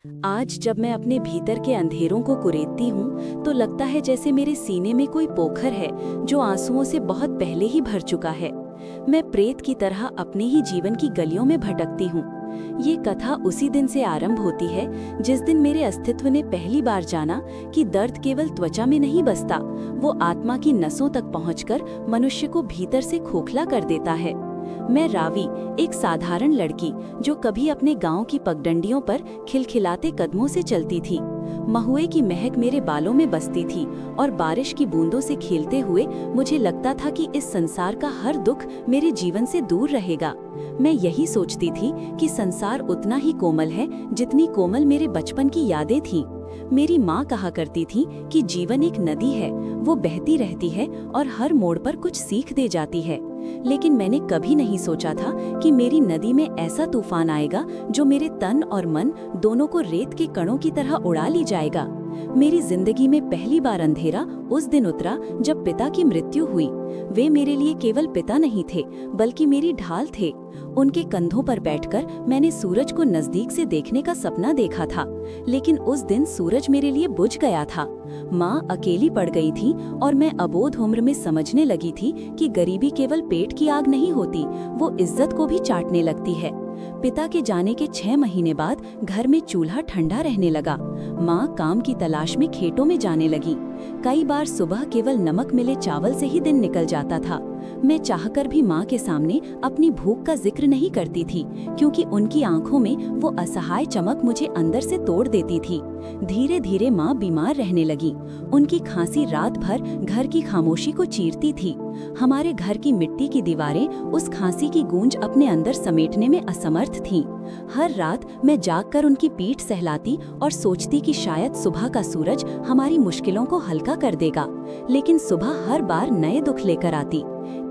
आज जब मैं अपने भीतर के अंधेरों को कुरेदती हूँ तो लगता है जैसे मेरे सीने में कोई पोखर है जो आंसुओं से बहुत पहले ही भर चुका है। मैं प्रेत की तरह अपने ही जीवन की गलियों में भटकती हूँ। ये कथा उसी दिन से आरंभ होती है जिस दिन मेरे अस्तित्व ने पहली बार जाना कि दर्द केवल त्वचा में नहीं बसता, वो आत्मा की नसों तक पहुंचकर मनुष्य को भीतर से खोखला कर देता है। मैं रावी, एक साधारण लड़की जो कभी अपने गांव की पगडंडियों पर खिलखिलाते कदमों से चलती थी। महुए की महक मेरे बालों में बसती थी और बारिश की बूंदों से खेलते हुए मुझे लगता था कि इस संसार का हर दुख मेरे जीवन से दूर रहेगा। मैं यही सोचती थी कि संसार उतना ही कोमल है जितनी कोमल मेरे बचपन की यादें थीं। मेरी माँ कहा करती थी कि जीवन एक नदी है, वो बहती रहती है और हर मोड़ पर कुछ सीख दे जाती है। लेकिन मैंने कभी नहीं सोचा था कि मेरी नदी में ऐसा तूफान आएगा जो मेरे तन और मन दोनों को रेत के कणों की तरह उड़ा ली जाएगा। मेरी जिंदगी में पहली बार अंधेरा उस दिन उतरा जब पिता की मृत्यु हुई। वे मेरे लिए केवल पिता नहीं थे बल्कि मेरी ढाल थे। उनके कंधों पर बैठकर मैंने सूरज को नजदीक से देखने का सपना देखा था, लेकिन उस दिन सूरज मेरे लिए बुझ गया था। माँ अकेली पड़ गई थी और मैं अबोध उम्र में समझने लगी थी कि गरीबी केवल पेट की आग नहीं होती, वो इज्जत को भी चाटने लगती है। पिता के जाने के 6 महीने बाद घर में चूल्हा ठंडा रहने लगा। माँ काम की तलाश में खेतों में जाने लगी। कई बार सुबह केवल नमक मिले चावल से ही दिन निकल जाता था। मैं चाहकर भी माँ के सामने अपनी भूख का जिक्र नहीं करती थी, क्योंकि उनकी आंखों में वो असहाय चमक मुझे अंदर से तोड़ देती थी। धीरे धीरे माँ बीमार रहने लगी। उनकी खांसी रात भर घर की खामोशी को चीरती थी। हमारे घर की मिट्टी की दीवारें उस खांसी की गूंज अपने अंदर समेटने में असमर्थ थीं। हर रात मैं जागकर उनकी पीठ सहलाती और सोचती कि शायद सुबह का सूरज हमारी मुश्किलों को हल्का कर देगा, लेकिन सुबह हर बार नए दुख लेकर आती।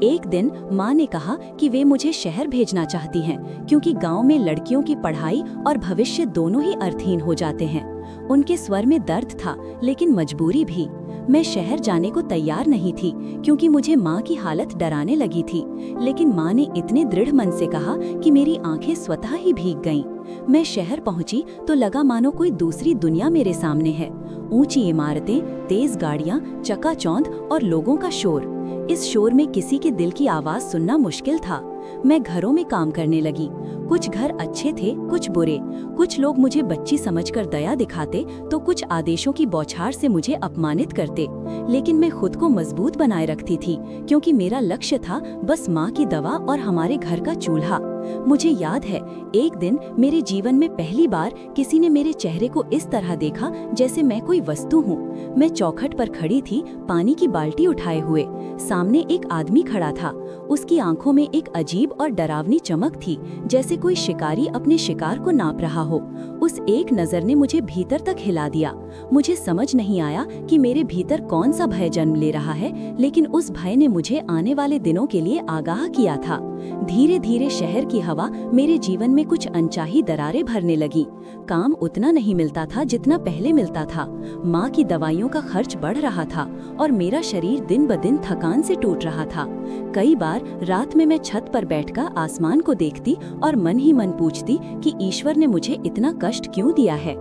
एक दिन माँ ने कहा कि वे मुझे शहर भेजना चाहती हैं, क्योंकि गांव में लड़कियों की पढ़ाई और भविष्य दोनों ही अर्थहीन हो जाते हैं। उनके स्वर में दर्द था, लेकिन मजबूरी भी। मैं शहर जाने को तैयार नहीं थी, क्योंकि मुझे माँ की हालत डराने लगी थी, लेकिन माँ ने इतने दृढ़ मन से कहा कि मेरी आंखें स्वतः ही भीग गईं। मैं शहर पहुंची तो लगा मानो कोई दूसरी दुनिया मेरे सामने है। ऊंची इमारतें, तेज गाड़ियां, चकाचौंध और लोगों का शोर। इस शोर में किसी के दिल की आवाज सुनना मुश्किल था। मैं घरों में काम करने लगी। कुछ घर अच्छे थे, कुछ बुरे। कुछ लोग मुझे बच्ची समझकर दया दिखाते तो कुछ आदेशों की बौछार से मुझे अपमानित करते, लेकिन मैं खुद को मजबूत बनाए रखती थी, क्योंकि मेरा लक्ष्य था बस माँ की दवा और हमारे घर का चूल्हा। मुझे याद है, एक दिन मेरे जीवन में पहली बार किसी ने मेरे चेहरे को इस तरह देखा जैसे मैं कोई वस्तु हूँ। मैं चौखट पर खड़ी थी, पानी की बाल्टी उठाए हुए। सामने एक आदमी खड़ा था। उसकी आंखों में एक अजीब और डरावनी चमक थी, जैसे कोई शिकारी अपने शिकार को नाप रहा हो। उस एक नजर ने मुझे भीतर तक हिला दिया। मुझे समझ नहीं आया कि मेरे भीतर कौन सा भय जन्म ले रहा है, लेकिन उस भय ने मुझे आने वाले दिनों के लिए आगाह किया था। धीरे धीरे शहर की हवा मेरे जीवन में कुछ अनचाही दरारें भरने लगी। काम उतना नहीं मिलता था जितना पहले मिलता था। माँ की दवाइयों का खर्च बढ़ रहा था और मेरा शरीर दिन ब दिन थकान से टूट रहा था। कई बार रात में मैं छत पर बैठकर आसमान को देखती और मन ही मन पूछती कि ईश्वर ने मुझे इतना कष्ट क्यों दिया है।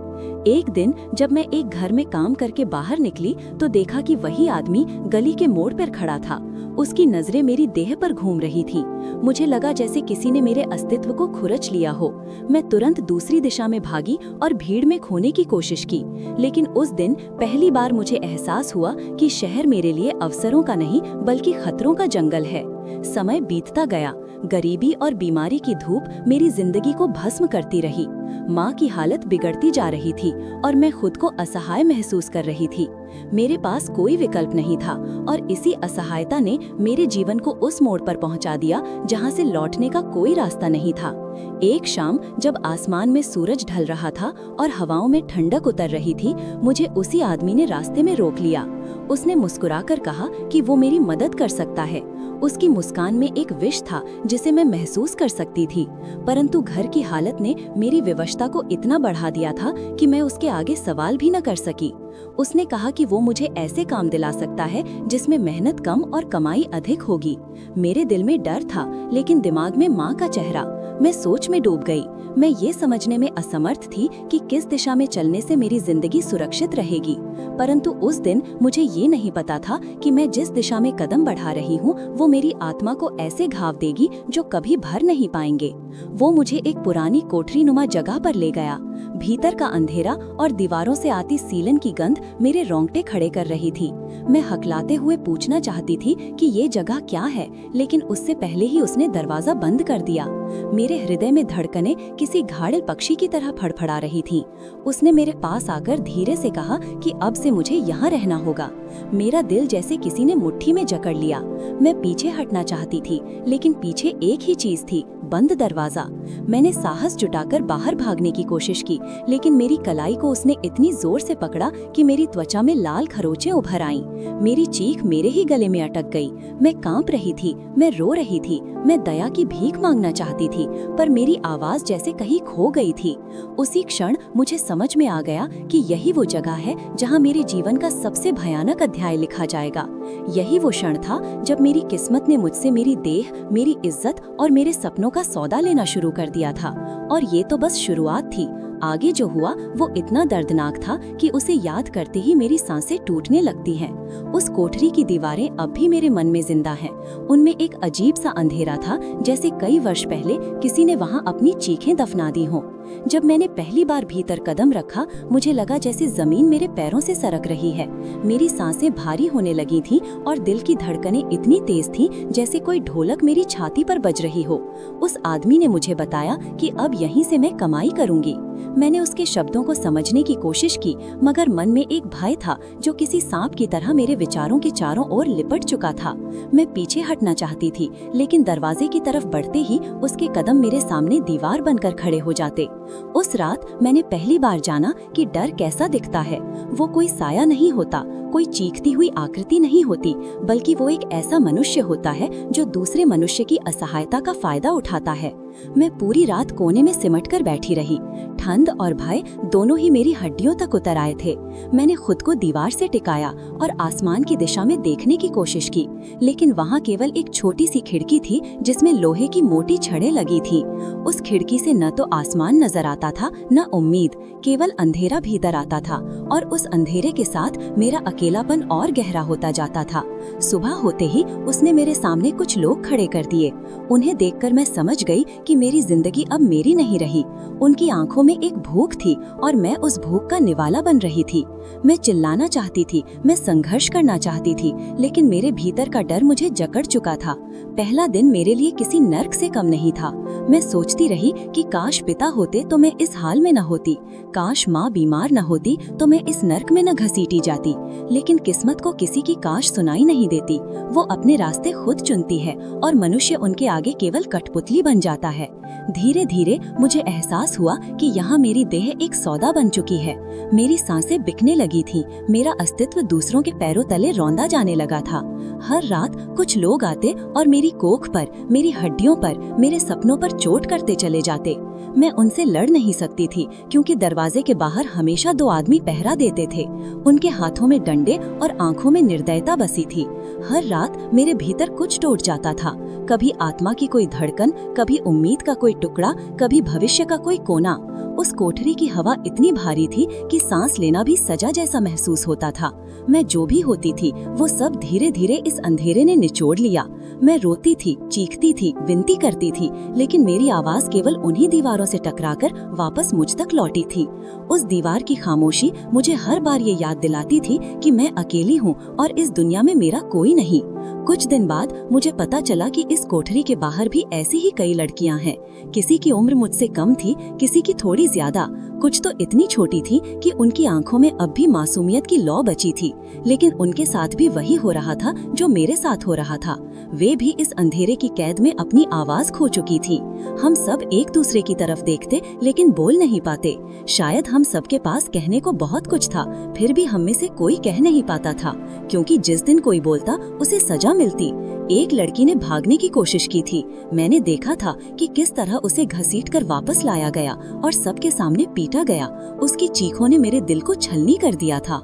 एक दिन जब मैं एक घर में काम करके बाहर निकली तो देखा कि वही आदमी गली के मोड़ पर खड़ा था। उसकी नजरें मेरी देह पर घूम रही थी। मुझे लगा जैसे किसी ने मेरे अस्तित्व को खुरच लिया हो। मैं तुरंत दूसरी दिशा में भागी और भीड़ में खोने की कोशिश की, लेकिन उस दिन पहली बार मुझे एहसास हुआ कि शहर मेरे लिए अवसरों का नहीं बल्कि खतरों का जंगल है। समय बीतता गया। गरीबी और बीमारी की धूप मेरी जिंदगी को भस्म करती रही। माँ की हालत बिगड़ती जा रही थी और मैं खुद को असहाय महसूस कर रही थी। मेरे पास कोई विकल्प नहीं था और इसी असहायता ने मेरे जीवन को उस मोड़ पर पहुंचा दिया जहां से लौटने का कोई रास्ता नहीं था। एक शाम जब आसमान में सूरज ढल रहा था और हवाओं में ठंडक उतर रही थी, मुझे उसी आदमी ने रास्ते में रोक लिया। उसने मुस्कुराकर कहा कि वो मेरी मदद कर सकता है। उसकी मुस्कान में एक विष था जिसे मैं महसूस कर सकती थी, परंतु घर की हालत ने मेरी विवशता को इतना बढ़ा दिया था कि मैं उसके आगे सवाल भी न कर सकी। उसने कहा कि वो मुझे ऐसे काम दिला सकता है जिसमें मेहनत कम और कमाई अधिक होगी। मेरे दिल में डर था, लेकिन दिमाग में माँ का चेहरा। मैं सोच में डूब गई। मैं ये समझने में असमर्थ थी कि किस दिशा में चलने से मेरी जिंदगी सुरक्षित रहेगी। परंतु उस दिन मुझे ये नहीं पता था कि मैं जिस दिशा में कदम बढ़ा रही हूँ वो मेरी आत्मा को ऐसे घाव देगी जो कभी भर नहीं पाएंगे। वो मुझे एक पुरानी कोठरी नुमा जगह पर ले गया। भीतर का अंधेरा और दीवारों से आती सीलन की गंध मेरे रोंगटे खड़े कर रही थी। मैं हकलाते हुए पूछना चाहती थी कि ये जगह क्या है, लेकिन उससे पहले ही उसने दरवाजा बंद कर दिया। मेरे हृदय में धड़कनें किसी घायल पक्षी की तरह फड़फड़ा रही थीं। उसने मेरे पास आकर धीरे से कहा कि अब से मुझे यहाँ रहना होगा। मेरा दिल जैसे किसी ने मुट्ठी में जकड़ लिया। मैं पीछे हटना चाहती थी, लेकिन पीछे एक ही चीज थी, बंद दरवाजा। मैंने साहस जुटाकर बाहर भागने की कोशिश की, लेकिन मेरी कलाई को उसने इतनी जोर से पकड़ा कि मेरी त्वचा में लाल खरोंचें उभर आईं। मेरी चीख मेरे ही गले में अटक गई। मैं कांप रही थी, मैं रो रही थी, मैं दया की भीख मांगना चाहती थी, पर मेरी आवाज जैसे कहीं खो गई थी। उसी क्षण मुझे समझ में आ गया कि यही वो जगह है जहाँ मेरे जीवन का सबसे भयानक अध्याय लिखा जाएगा। यही वो क्षण था जब मेरी किस्मत ने मुझसे मेरी देह, मेरी इज्जत और मेरे सपनों का सौदा लेना शुरू कर दिया था। और ये तो बस शुरुआत थी। आगे जो हुआ वो इतना दर्दनाक था कि उसे याद करते ही मेरी सांसें टूटने लगती हैं। उस कोठरी की दीवारें अब भी मेरे मन में जिंदा हैं। उनमें एक अजीब सा अंधेरा था, जैसे कई वर्ष पहले किसी ने वहां अपनी चीखें दफना दी हों। जब मैंने पहली बार भीतर कदम रखा, मुझे लगा जैसे जमीन मेरे पैरों से सरक रही है। मेरी सांसें भारी होने लगी थीं और दिल की धड़कनें इतनी तेज थीं जैसे कोई ढोलक मेरी छाती पर बज रही हो। उस आदमी ने मुझे बताया कि अब यहीं से मैं कमाई करूंगी। मैंने उसके शब्दों को समझने की कोशिश की, मगर मन में एक भय था जो किसी सांप की तरह मेरे विचारों के चारों ओर लिपट चुका था। मैं पीछे हटना चाहती थी, लेकिन दरवाजे की तरफ बढ़ते ही उसके कदम मेरे सामने दीवार बनकर खड़े हो जाते। उस रात मैंने पहली बार जाना कि डर कैसा दिखता है। वो कोई साया नहीं होता, कोई चीखती हुई आकृति नहीं होती, बल्कि वो एक ऐसा मनुष्य होता है जो दूसरे मनुष्य की असहायता का फायदा उठाता है। मैं पूरी रात कोने में सिमट कर बैठी रही। ठंड और भय दोनों ही मेरी हड्डियों तक उतर आए थे। मैंने खुद को दीवार से टिकाया और आसमान की दिशा में देखने की कोशिश की, लेकिन वहाँ केवल एक छोटी सी खिड़की थी जिसमें लोहे की मोटी छड़ें लगी थी। उस खिड़की से न तो आसमान नजर आता था, न उम्मीद, केवल अंधेरा भीतर आता था, और उस अंधेरे के साथ मेरा अकेलापन और गहरा होता जाता था। सुबह होते ही उसने मेरे सामने कुछ लोग खड़े कर दिए। उन्हें देखकर मैं समझ गई कि मेरी जिंदगी अब मेरी नहीं रही। उनकी आंखों में एक भूख थी और मैं उस भूख का निवाला बन रही थी। मैं चिल्लाना चाहती थी, मैं संघर्ष करना चाहती थी, लेकिन मेरे भीतर का डर मुझे जकड़ चुका था। पहला दिन मेरे लिए किसी नर्क से कम नहीं था। मैं सोचती रही कि काश पिता होते तो मैं इस हाल में न होती, काश माँ बीमार न होती तो मैं इस नर्क में न घसीटी जाती। लेकिन किस्मत को किसी की काश सुनाई नहीं देती। वो अपने रास्ते खुद चुनती है और मनुष्य उनके आगे केवल कठपुतली बन जाता है। धीरे धीरे मुझे एहसास हुआ कि यहाँ मेरी देह एक सौदा बन चुकी है। मेरी सांसें बिकने लगी थी, मेरा अस्तित्व दूसरों के पैरों तले रौंदा जाने लगा था। हर रात कुछ लोग आते और मेरी कोख पर, मेरी हड्डियों पर, मेरे सपनों पर चोट करते चले जाते। मैं उनसे लड़ नहीं सकती थी, क्योंकि दरवाजे के बाहर हमेशा दो आदमी पहरा देते थे। उनके हाथों में डंडे और आंखों में निर्दयता बसी थी। हर रात मेरे भीतर कुछ टूट जाता था, कभी आत्मा की कोई धड़कन, कभी उम्मीद का कोई टुकड़ा, कभी भविष्य का कोई कोना। उस कोठरी की हवा इतनी भारी थी कि सांस लेना भी सजा जैसा महसूस होता था। मैं जो भी होती थी वो सब धीरे धीरे इस अंधेरे ने निचोड़ लिया। मैं रोती थी, चीखती थी, विनती करती थी, लेकिन मेरी आवाज केवल उन्हीं दीवारों से टकराकर वापस मुझ तक लौटी थी। उस दीवार की खामोशी मुझे हर बार ये याद दिलाती थी कि मैं अकेली हूँ और इस दुनिया में मेरा कोई नहीं। कुछ दिन बाद मुझे पता चला कि इस कोठरी के बाहर भी ऐसी ही कई लड़कियां हैं। किसी की उम्र मुझसे कम थी, किसी की थोड़ी ज्यादा, कुछ तो इतनी छोटी थी कि उनकी आंखों में अब भी मासूमियत की लौ बची थी। लेकिन उनके साथ भी वही हो रहा था जो मेरे साथ हो रहा था। वे भी इस अंधेरे की कैद में अपनी आवाज खो चुकी थी। हम सब एक दूसरे की तरफ देखते, लेकिन बोल नहीं पाते। शायद हम सबके पास कहने को बहुत कुछ था, फिर भी हम में से कोई कह नहीं पाता था, क्योंकि जिस दिन कोई बोलता उसे सजा मिलती। एक लड़की ने भागने की कोशिश की थी। मैंने देखा था कि किस तरह उसे घसीटकर वापस लाया गया और सबके सामने पीटा गया। उसकी चीखों ने मेरे दिल को छलनी कर दिया था।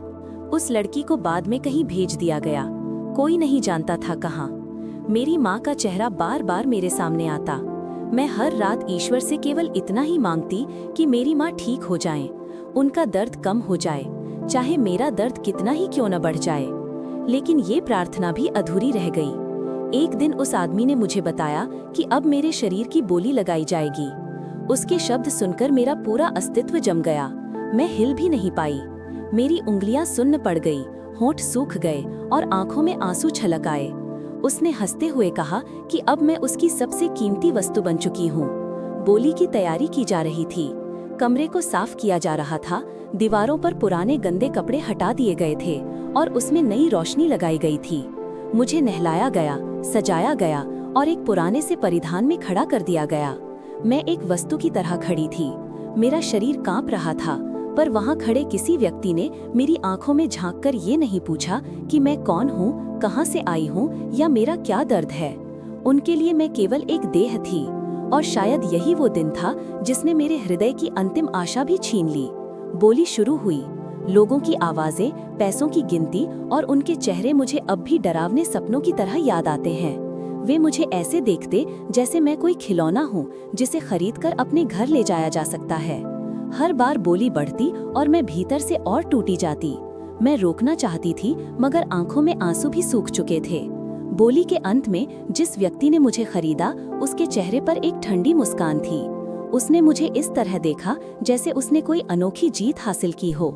उस लड़की को बाद में कहीं भेज दिया गया, कोई नहीं जानता था कहाँ। मेरी माँ का चेहरा बार बार मेरे सामने आता। मैं हर रात ईश्वर से केवल इतना ही मांगती कि मेरी माँ ठीक हो जाएं, उनका दर्द कम हो जाए, चाहे मेरा दर्द कितना ही क्यों न बढ़ जाए। लेकिन ये प्रार्थना भी अधूरी रह गई। एक दिन उस आदमी ने मुझे बताया कि अब मेरे शरीर की बोली लगाई जाएगी। उसके शब्द सुनकर मेरा पूरा अस्तित्व जम गया। मैं हिल भी नहीं पाई। मेरी उंगलियां सुन्न पड़ गई, होंठ सूख गए और आंखों में आंसू छलक आए। उसने हंसते हुए कहा कि अब मैं उसकी सबसे कीमती वस्तु बन चुकी हूँ। बोली की तैयारी की जा रही थी। कमरे को साफ किया जा रहा था। दीवारों पर पुराने गंदे कपड़े हटा दिए गए थे और उसमें नई रोशनी लगाई गई थी। मुझे नहलाया गया, सजाया गया और एक पुराने से परिधान में खड़ा कर दिया गया। मैं एक वस्तु की तरह खड़ी थी। मेरा शरीर कांप रहा था, पर वहां खड़े किसी व्यक्ति ने मेरी आंखों में झांककर ये नहीं पूछा कि मैं कौन हूँ, कहाँ से आई हूँ या मेरा क्या दर्द है। उनके लिए मैं केवल एक देह थी और शायद यही वो दिन था जिसने मेरे हृदय की अंतिम आशा भी छीन ली। बोली शुरू हुई। लोगों की आवाजें, पैसों की गिनती और उनके चेहरे मुझे अब भी डरावने सपनों की तरह याद आते हैं। वे मुझे ऐसे देखते जैसे मैं कोई खिलौना हूँ जिसे खरीदकर अपने घर ले जाया जा सकता है। हर बार बोली बढ़ती और मैं भीतर से और टूटी जाती। मैं रोकना चाहती थी, मगर आंखों में आंसू भी सूख चुके थे। बोली के अंत में जिस व्यक्ति ने मुझे खरीदा, उसके चेहरे पर एक ठंडी मुस्कान थी। उसने मुझे इस तरह देखा जैसे उसने कोई अनोखी जीत हासिल की हो।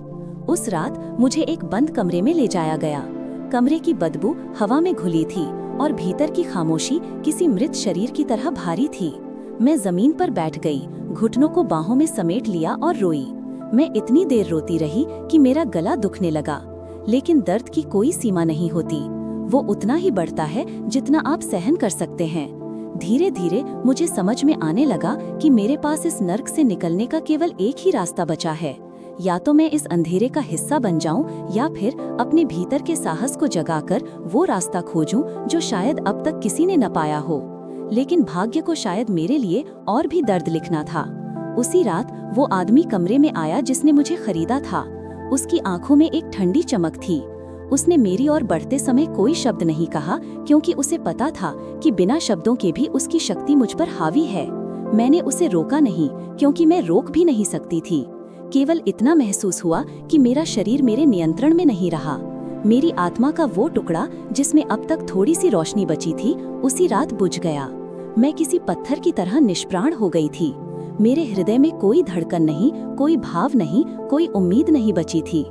उस रात मुझे एक बंद कमरे में ले जाया गया। कमरे की बदबू हवा में घुली थी और भीतर की खामोशी किसी मृत शरीर की तरह भारी थी। मैं जमीन पर बैठ गई, घुटनों को बाहों में समेट लिया और रोई। मैं इतनी देर रोती रही कि मेरा गला दुखने लगा। लेकिन दर्द की कोई सीमा नहीं होती। वो उतना ही बढ़ता है जितना आप सहन कर सकते हैं। धीरे धीरे मुझे समझ में आने लगा कि मेरे पास इस नर्क से निकलने का केवल एक ही रास्ता बचा है। या तो मैं इस अंधेरे का हिस्सा बन जाऊं या फिर अपने भीतर के साहस को जगाकर वो रास्ता खोजूं जो शायद अब तक किसी ने न पाया हो। लेकिन भाग्य को शायद मेरे लिए और भी दर्द लिखना था। उसी रात वो आदमी कमरे में आया जिसने मुझे खरीदा था। उसकी आंखों में एक ठंडी चमक थी। उसने मेरी ओर बढ़ते समय कोई शब्द नहीं कहा, क्योंकि उसे पता था कि बिना शब्दों के भी उसकी शक्ति मुझ पर हावी है। मैंने उसे रोका नहीं, क्योंकि मैं रोक भी नहीं सकती थी। केवल इतना महसूस हुआ कि मेरा शरीर मेरे नियंत्रण में नहीं रहा। मेरी आत्मा का वो टुकड़ा जिसमें अब तक थोड़ी सी रोशनी बची थी, उसी रात बुझ गया। मैं किसी पत्थर की तरह निष्प्राण हो गई थी। मेरे हृदय में कोई धड़कन नहीं, कोई भाव नहीं, कोई उम्मीद नहीं बची थी।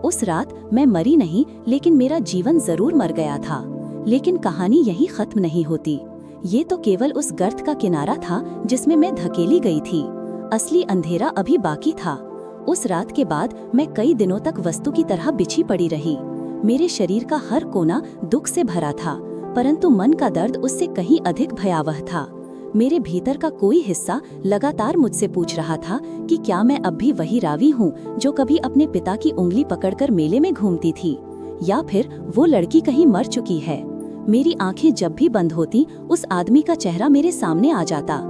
उस रात मैं मरी नहीं, लेकिन मेरा जीवन जरूर मर गया था। लेकिन कहानी यहीं खत्म नहीं होती। ये तो केवल उस गर्त का किनारा था जिसमें मैं धकेली गई थी। असली अंधेरा अभी बाकी था। उस रात के बाद मैं कई दिनों तक वस्तु की तरह बिछी पड़ी रही। मेरे शरीर का हर कोना दुख से भरा था, परंतु मन का दर्द उससे कहीं अधिक भयावह था। मेरे भीतर का कोई हिस्सा लगातार मुझसे पूछ रहा था कि क्या मैं अब भी वही रावी हूँ जो कभी अपने पिता की उंगली पकड़कर मेले में घूमती थी, या फिर वो लड़की कहीं मर चुकी है। मेरी आंखें जब भी बंद होती, उस आदमी का चेहरा मेरे सामने आ जाता।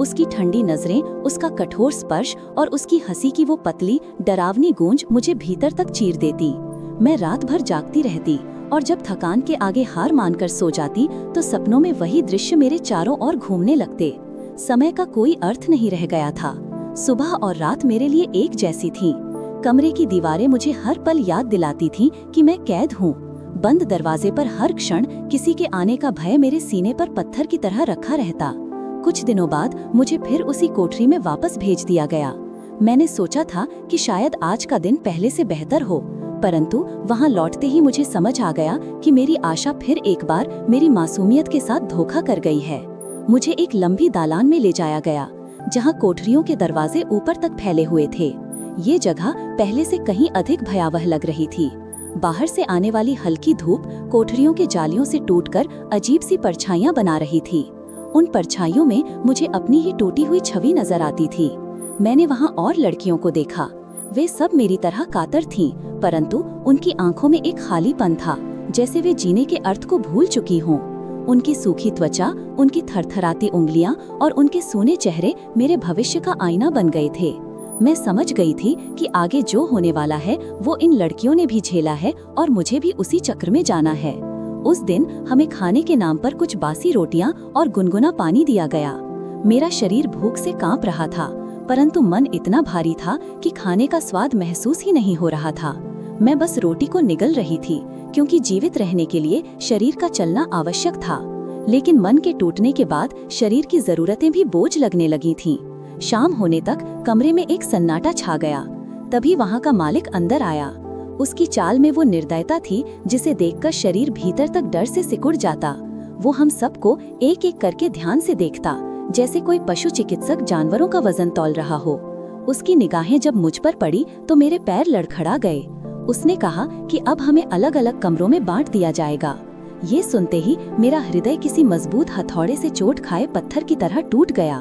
उसकी ठंडी नजरें, उसका कठोर स्पर्श और उसकी हंसी की वो पतली डरावनी गूंज मुझे भीतर तक चीर देती। मैं रात भर जागती रहती और जब थकान के आगे हार मानकर सो जाती तो सपनों में वही दृश्य मेरे चारों ओर घूमने लगते। समय का कोई अर्थ नहीं रह गया था। सुबह और रात मेरे लिए एक जैसी थी। कमरे की दीवारें मुझे हर पल याद दिलाती थीं कि मैं कैद हूँ। बंद दरवाजे पर हर क्षण किसी के आने का भय मेरे सीने पर पत्थर की तरह रखा रहता। कुछ दिनों बाद मुझे फिर उसी कोठरी में वापस भेज दिया गया। मैंने सोचा था कि शायद आज का दिन पहले से बेहतर हो, परंतु वहां लौटते ही मुझे समझ आ गया कि मेरी आशा फिर एक बार मेरी मासूमियत के साथ धोखा कर गई है। मुझे एक लंबी दालान में ले जाया गया, जहां कोठरियों के दरवाजे ऊपर तक फैले हुए थे। ये जगह पहले से कहीं अधिक भयावह लग रही थी। बाहर से आने वाली हल्की धूप कोठरियों के जालियों से टूटकर अजीब सी परछाइयां बना रही थी। उन परछाइयों में मुझे अपनी ही टूटी हुई छवि नजर आती थी। मैंने वहां और लड़कियों को देखा। वे सब मेरी तरह कातर थीं, परंतु उनकी आंखों में एक खालीपन था, जैसे वे जीने के अर्थ को भूल चुकी हों। उनकी सूखी त्वचा, उनकी थरथराती उंगलियां और उनके सूने चेहरे मेरे भविष्य का आईना बन गए थे। मैं समझ गई थी कि आगे जो होने वाला है वो इन लड़कियों ने भी झेला है और मुझे भी उसी चक्र में जाना है। उस दिन हमें खाने के नाम पर कुछ बासी रोटियां और गुनगुना पानी दिया गया। मेरा शरीर भूख से कांप रहा था, परंतु मन इतना भारी था कि खाने का स्वाद महसूस ही नहीं हो रहा था। मैं बस रोटी को निगल रही थी, क्योंकि जीवित रहने के लिए शरीर का चलना आवश्यक था। लेकिन मन के टूटने के बाद शरीर की जरूरतें भी बोझ लगने लगी थीं। शाम होने तक कमरे में एक सन्नाटा छा गया। तभी वहाँ का मालिक अंदर आया। उसकी चाल में वो निर्दयता थी जिसे देखकर शरीर भीतर तक डर से सिकुड़ जाता। वो हम सबको एक एक करके ध्यान से देखता, जैसे कोई पशु चिकित्सक जानवरों का वजन तौल रहा हो। उसकी निगाहें जब मुझ पर पड़ी तो मेरे पैर लड़खड़ा गए। उसने कहा कि अब हमें अलग अलग कमरों में बांट दिया जाएगा। ये सुनते ही मेरा हृदय किसी मजबूत हथौड़े से चोट खाए पत्थर की तरह टूट गया।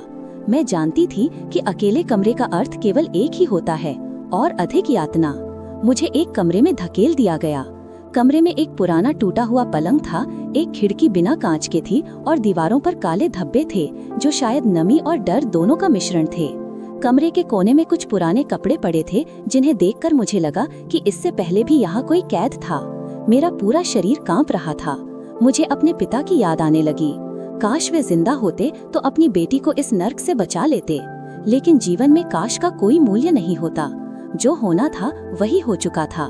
मैं जानती थी कि अकेले कमरे का अर्थ केवल एक ही होता है, और अधिक यातना। मुझे एक कमरे में धकेल दिया गया। कमरे में एक पुराना टूटा हुआ पलंग था, एक खिड़की बिना कांच के थी और दीवारों पर काले धब्बे थे जो शायद नमी और डर दोनों का मिश्रण थे। कमरे के कोने में कुछ पुराने कपड़े पड़े थे जिन्हें देखकर मुझे लगा कि इससे पहले भी यहाँ कोई कैद था। मेरा पूरा शरीर कांप रहा था। मुझे अपने पिता की याद आने लगी। काश वे जिंदा होते तो अपनी बेटी को इस नर्क से बचा लेते। लेकिन जीवन में काश का कोई मूल्य नहीं होता। जो होना था वही हो चुका था।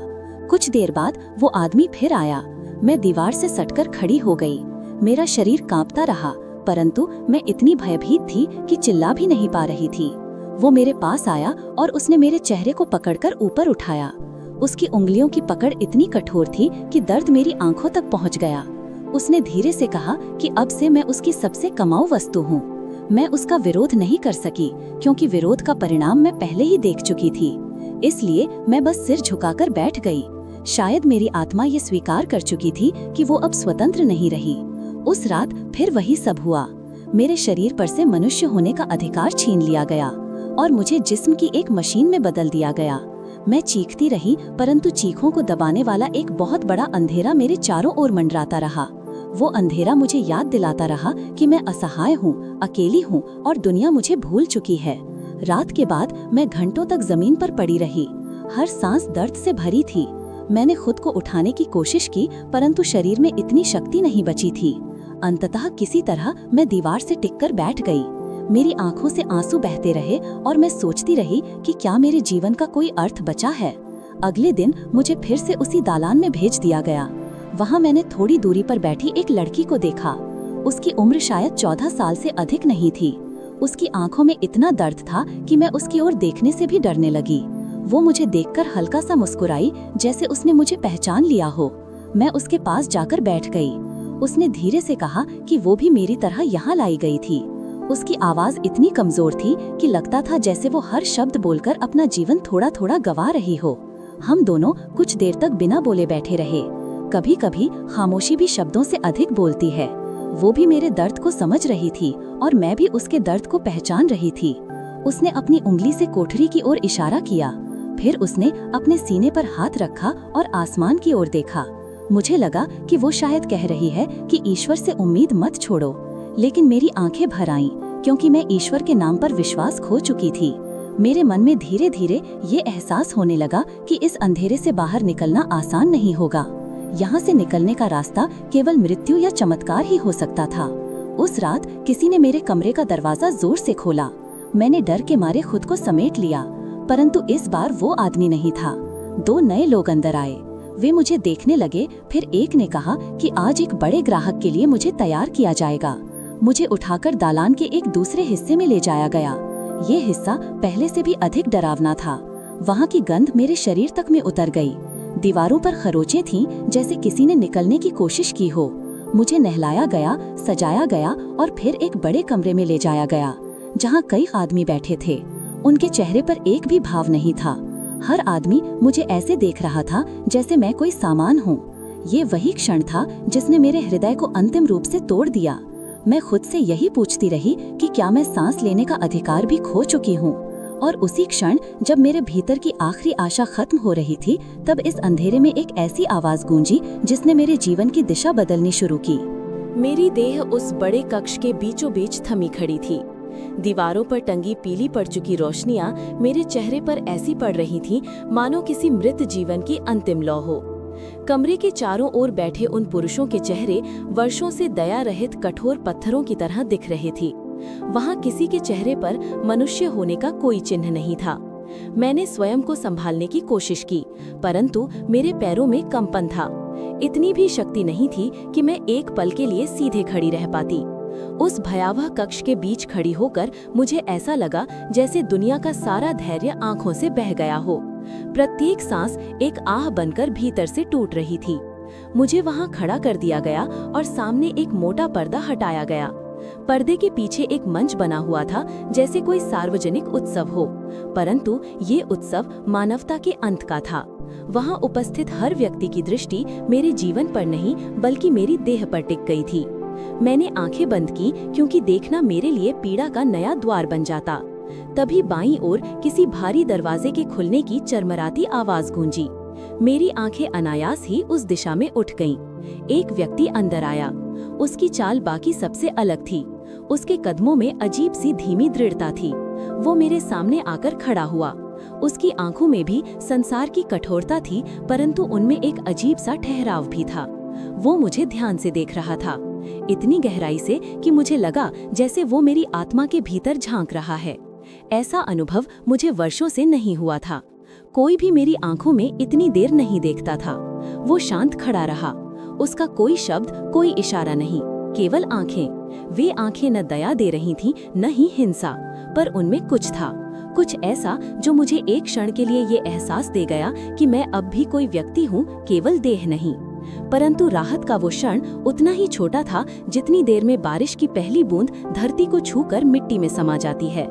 कुछ देर बाद वो आदमी फिर आया। मैं दीवार से सटकर खड़ी हो गई। मेरा शरीर कांपता रहा, परंतु मैं इतनी भयभीत थी कि चिल्ला भी नहीं पा रही थी। वो मेरे पास आया और उसने मेरे चेहरे को पकड़कर ऊपर उठाया। उसकी उंगलियों की पकड़ इतनी कठोर थी कि दर्द मेरी आंखों तक पहुंच गया। उसने धीरे से कहा कि अब से मैं उसकी सबसे कमाऊ वस्तु हूँ। मैं उसका विरोध नहीं कर सकी, क्योंकि विरोध का परिणाम मैं पहले ही देख चुकी थी। इसलिए मैं बस सिर झुकाकर बैठ गई। शायद मेरी आत्मा ये स्वीकार कर चुकी थी कि वो अब स्वतंत्र नहीं रही। उस रात फिर वही सब हुआ। मेरे शरीर पर से मनुष्य होने का अधिकार छीन लिया गया और मुझे जिस्म की एक मशीन में बदल दिया गया। मैं चीखती रही, परंतु चीखों को दबाने वाला एक बहुत बड़ा अंधेरा मेरे चारों ओर मंडराता रहा। वो अंधेरा मुझे याद दिलाता रहा कि मैं असहाय हूँ, अकेली हूँ और दुनिया मुझे भूल चुकी है। रात के बाद मैं घंटों तक जमीन पर पड़ी रही। हर सांस दर्द से भरी थी। मैंने खुद को उठाने की कोशिश की, परंतु शरीर में इतनी शक्ति नहीं बची थी। अंततः किसी तरह मैं दीवार से टिककर बैठ गई। मेरी आंखों से आंसू बहते रहे और मैं सोचती रही कि क्या मेरे जीवन का कोई अर्थ बचा है। अगले दिन मुझे फिर से उसी दालान में भेज दिया गया। वहाँ मैंने थोड़ी दूरी पर बैठी एक लड़की को देखा। उसकी उम्र शायद 14 साल से अधिक नहीं थी। उसकी आंखों में इतना दर्द था कि मैं उसकी ओर देखने से भी डरने लगी। वो मुझे देखकर हल्का सा मुस्कुराई, जैसे उसने मुझे पहचान लिया हो। मैं उसके पास जाकर बैठ गई। उसने धीरे से कहा कि वो भी मेरी तरह यहाँ लाई गई थी। उसकी आवाज इतनी कमजोर थी कि लगता था जैसे वो हर शब्द बोलकर अपना जीवन थोड़ा थोड़ा गंवा रही हो। हम दोनों कुछ देर तक बिना बोले बैठे रहे। कभी कभी खामोशी भी शब्दों से अधिक बोलती है। वो भी मेरे दर्द को समझ रही थी और मैं भी उसके दर्द को पहचान रही थी। उसने अपनी उंगली से कोठरी की ओर इशारा किया। फिर उसने अपने सीने पर हाथ रखा और आसमान की ओर देखा। मुझे लगा कि वो शायद कह रही है कि ईश्वर से उम्मीद मत छोड़ो, लेकिन मेरी आंखें भर आईं, क्योंकि मैं ईश्वर के नाम पर विश्वास खो चुकी थी। मेरे मन में धीरे धीरे ये एहसास होने लगा कि इस अंधेरे से बाहर निकलना आसान नहीं होगा। यहाँ से निकलने का रास्ता केवल मृत्यु या चमत्कार ही हो सकता था। उस रात किसी ने मेरे कमरे का दरवाजा जोर से खोला। मैंने डर के मारे खुद को समेट लिया, परंतु इस बार वो आदमी नहीं था। 2 नए लोग अंदर आए। वे मुझे देखने लगे। फिर एक ने कहा कि आज एक बड़े ग्राहक के लिए मुझे तैयार किया जाएगा। मुझे उठाकर दालान के एक दूसरे हिस्से में ले जाया गया। ये हिस्सा पहले से भी अधिक डरावना था। वहाँ की गंध मेरे शरीर तक में उतर गई। दीवारों पर खरोंचें थीं, जैसे किसी ने निकलने की कोशिश की हो। मुझे नहलाया गया, सजाया गया और फिर एक बड़े कमरे में ले जाया गया, जहाँ कई आदमी बैठे थे। उनके चेहरे पर एक भी भाव नहीं था। हर आदमी मुझे ऐसे देख रहा था जैसे मैं कोई सामान हूँ। ये वही क्षण था जिसने मेरे हृदय को अंतिम रूप से तोड़ दिया। मैं खुद से यही पूछती रही कि क्या मैं सांस लेने का अधिकार भी खो चुकी हूँ। और उसी क्षण जब मेरे भीतर की आखिरी आशा खत्म हो रही थी, तब इस अंधेरे में एक ऐसी आवाज गूंजी जिसने मेरे जीवन की दिशा बदलनी शुरू की। मेरी देह उस बड़े कक्ष के बीचों बीच थमी खड़ी थी। दीवारों पर टंगी पीली पड़ चुकी रोशनियां मेरे चेहरे पर ऐसी पड़ रही थीं मानो किसी मृत जीवन की अंतिम लौ हो। कमरे के चारों ओर बैठे उन पुरुषों के चेहरे वर्षों से दया रहित कठोर पत्थरों की तरह दिख रहे थे। वहाँ किसी के चेहरे पर मनुष्य होने का कोई चिन्ह नहीं था। मैंने स्वयं को संभालने की कोशिश की, परंतु मेरे पैरों में कंपन था। इतनी भी शक्ति नहीं थी कि मैं एक पल के लिए सीधे खड़ी रह पाती। उस भयावह कक्ष के बीच खड़ी होकर मुझे ऐसा लगा जैसे दुनिया का सारा धैर्य आंखों से बह गया हो। प्रत्येक सांस एक आह बनकर भीतर से टूट रही थी। मुझे वहां खड़ा कर दिया गया और सामने एक मोटा पर्दा हटाया गया। पर्दे के पीछे एक मंच बना हुआ था, जैसे कोई सार्वजनिक उत्सव हो, परंतु ये उत्सव मानवता के अंत का था। वहां उपस्थित हर व्यक्ति की दृष्टि मेरे जीवन पर नहीं बल्कि मेरी देह पर टिक गई थी। मैंने आंखें बंद की क्योंकि देखना मेरे लिए पीड़ा का नया द्वार बन जाता। तभी बाईं ओर किसी भारी दरवाजे के खुलने की चरमराती आवाज गूंजी। मेरी आंखें अनायास ही उस दिशा में उठ गईं। एक व्यक्ति अंदर आया। उसकी चाल बाकी सबसे अलग थी। उसके कदमों में अजीब सी धीमी दृढ़ता थी। वो मेरे सामने आकर खड़ा हुआ। उसकी आंखों में भी संसार की कठोरता थी, परंतु उनमें एक अजीब सा ठहराव भी था। वो मुझे ध्यान से देख रहा था, इतनी गहराई से कि मुझे लगा जैसे वो मेरी आत्मा के भीतर झांक रहा है। ऐसा अनुभव मुझे वर्षों से नहीं हुआ था। कोई भी मेरी आंखों में इतनी देर नहीं देखता था। वो शांत खड़ा रहा। उसका कोई शब्द, कोई इशारा नहीं, केवल आंखें। वे आंखें न दया दे रही थीं, न ही हिंसा, पर उनमें कुछ था, कुछ ऐसा जो मुझे एक क्षण के लिए ये एहसास दे गया कि मैं अब भी कोई व्यक्ति हूँ, केवल देह नहीं। परंतु राहत का वो क्षण उतना ही छोटा था जितनी देर में बारिश की पहली बूंद धरती को छूकर मिट्टी में समा जाती है।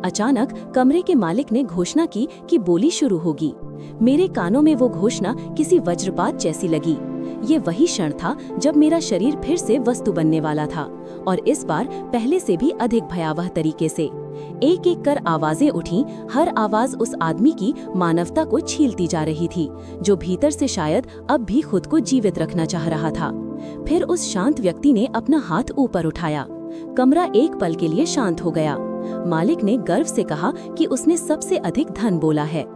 अचानक कमरे के मालिक ने घोषणा की कि बोली शुरू होगी। मेरे कानों में वो घोषणा किसी वज्रपात जैसी लगी। ये वही क्षण था जब मेरा शरीर फिर से वस्तु बनने वाला था, और इस बार पहले से भी अधिक भयावह तरीके से। एक एक कर आवाजें उठीं। हर आवाज उस आदमी की मानवता को छीलती जा रही थी, जो भीतर से शायद अब भी खुद को जीवित रखना चाह रहा था। फिर उस शांत व्यक्ति ने अपना हाथ ऊपर उठाया। कमरा एक पल के लिए शांत हो गया। मालिक ने गर्व से कहा कि उसने सबसे अधिक धन बोला है।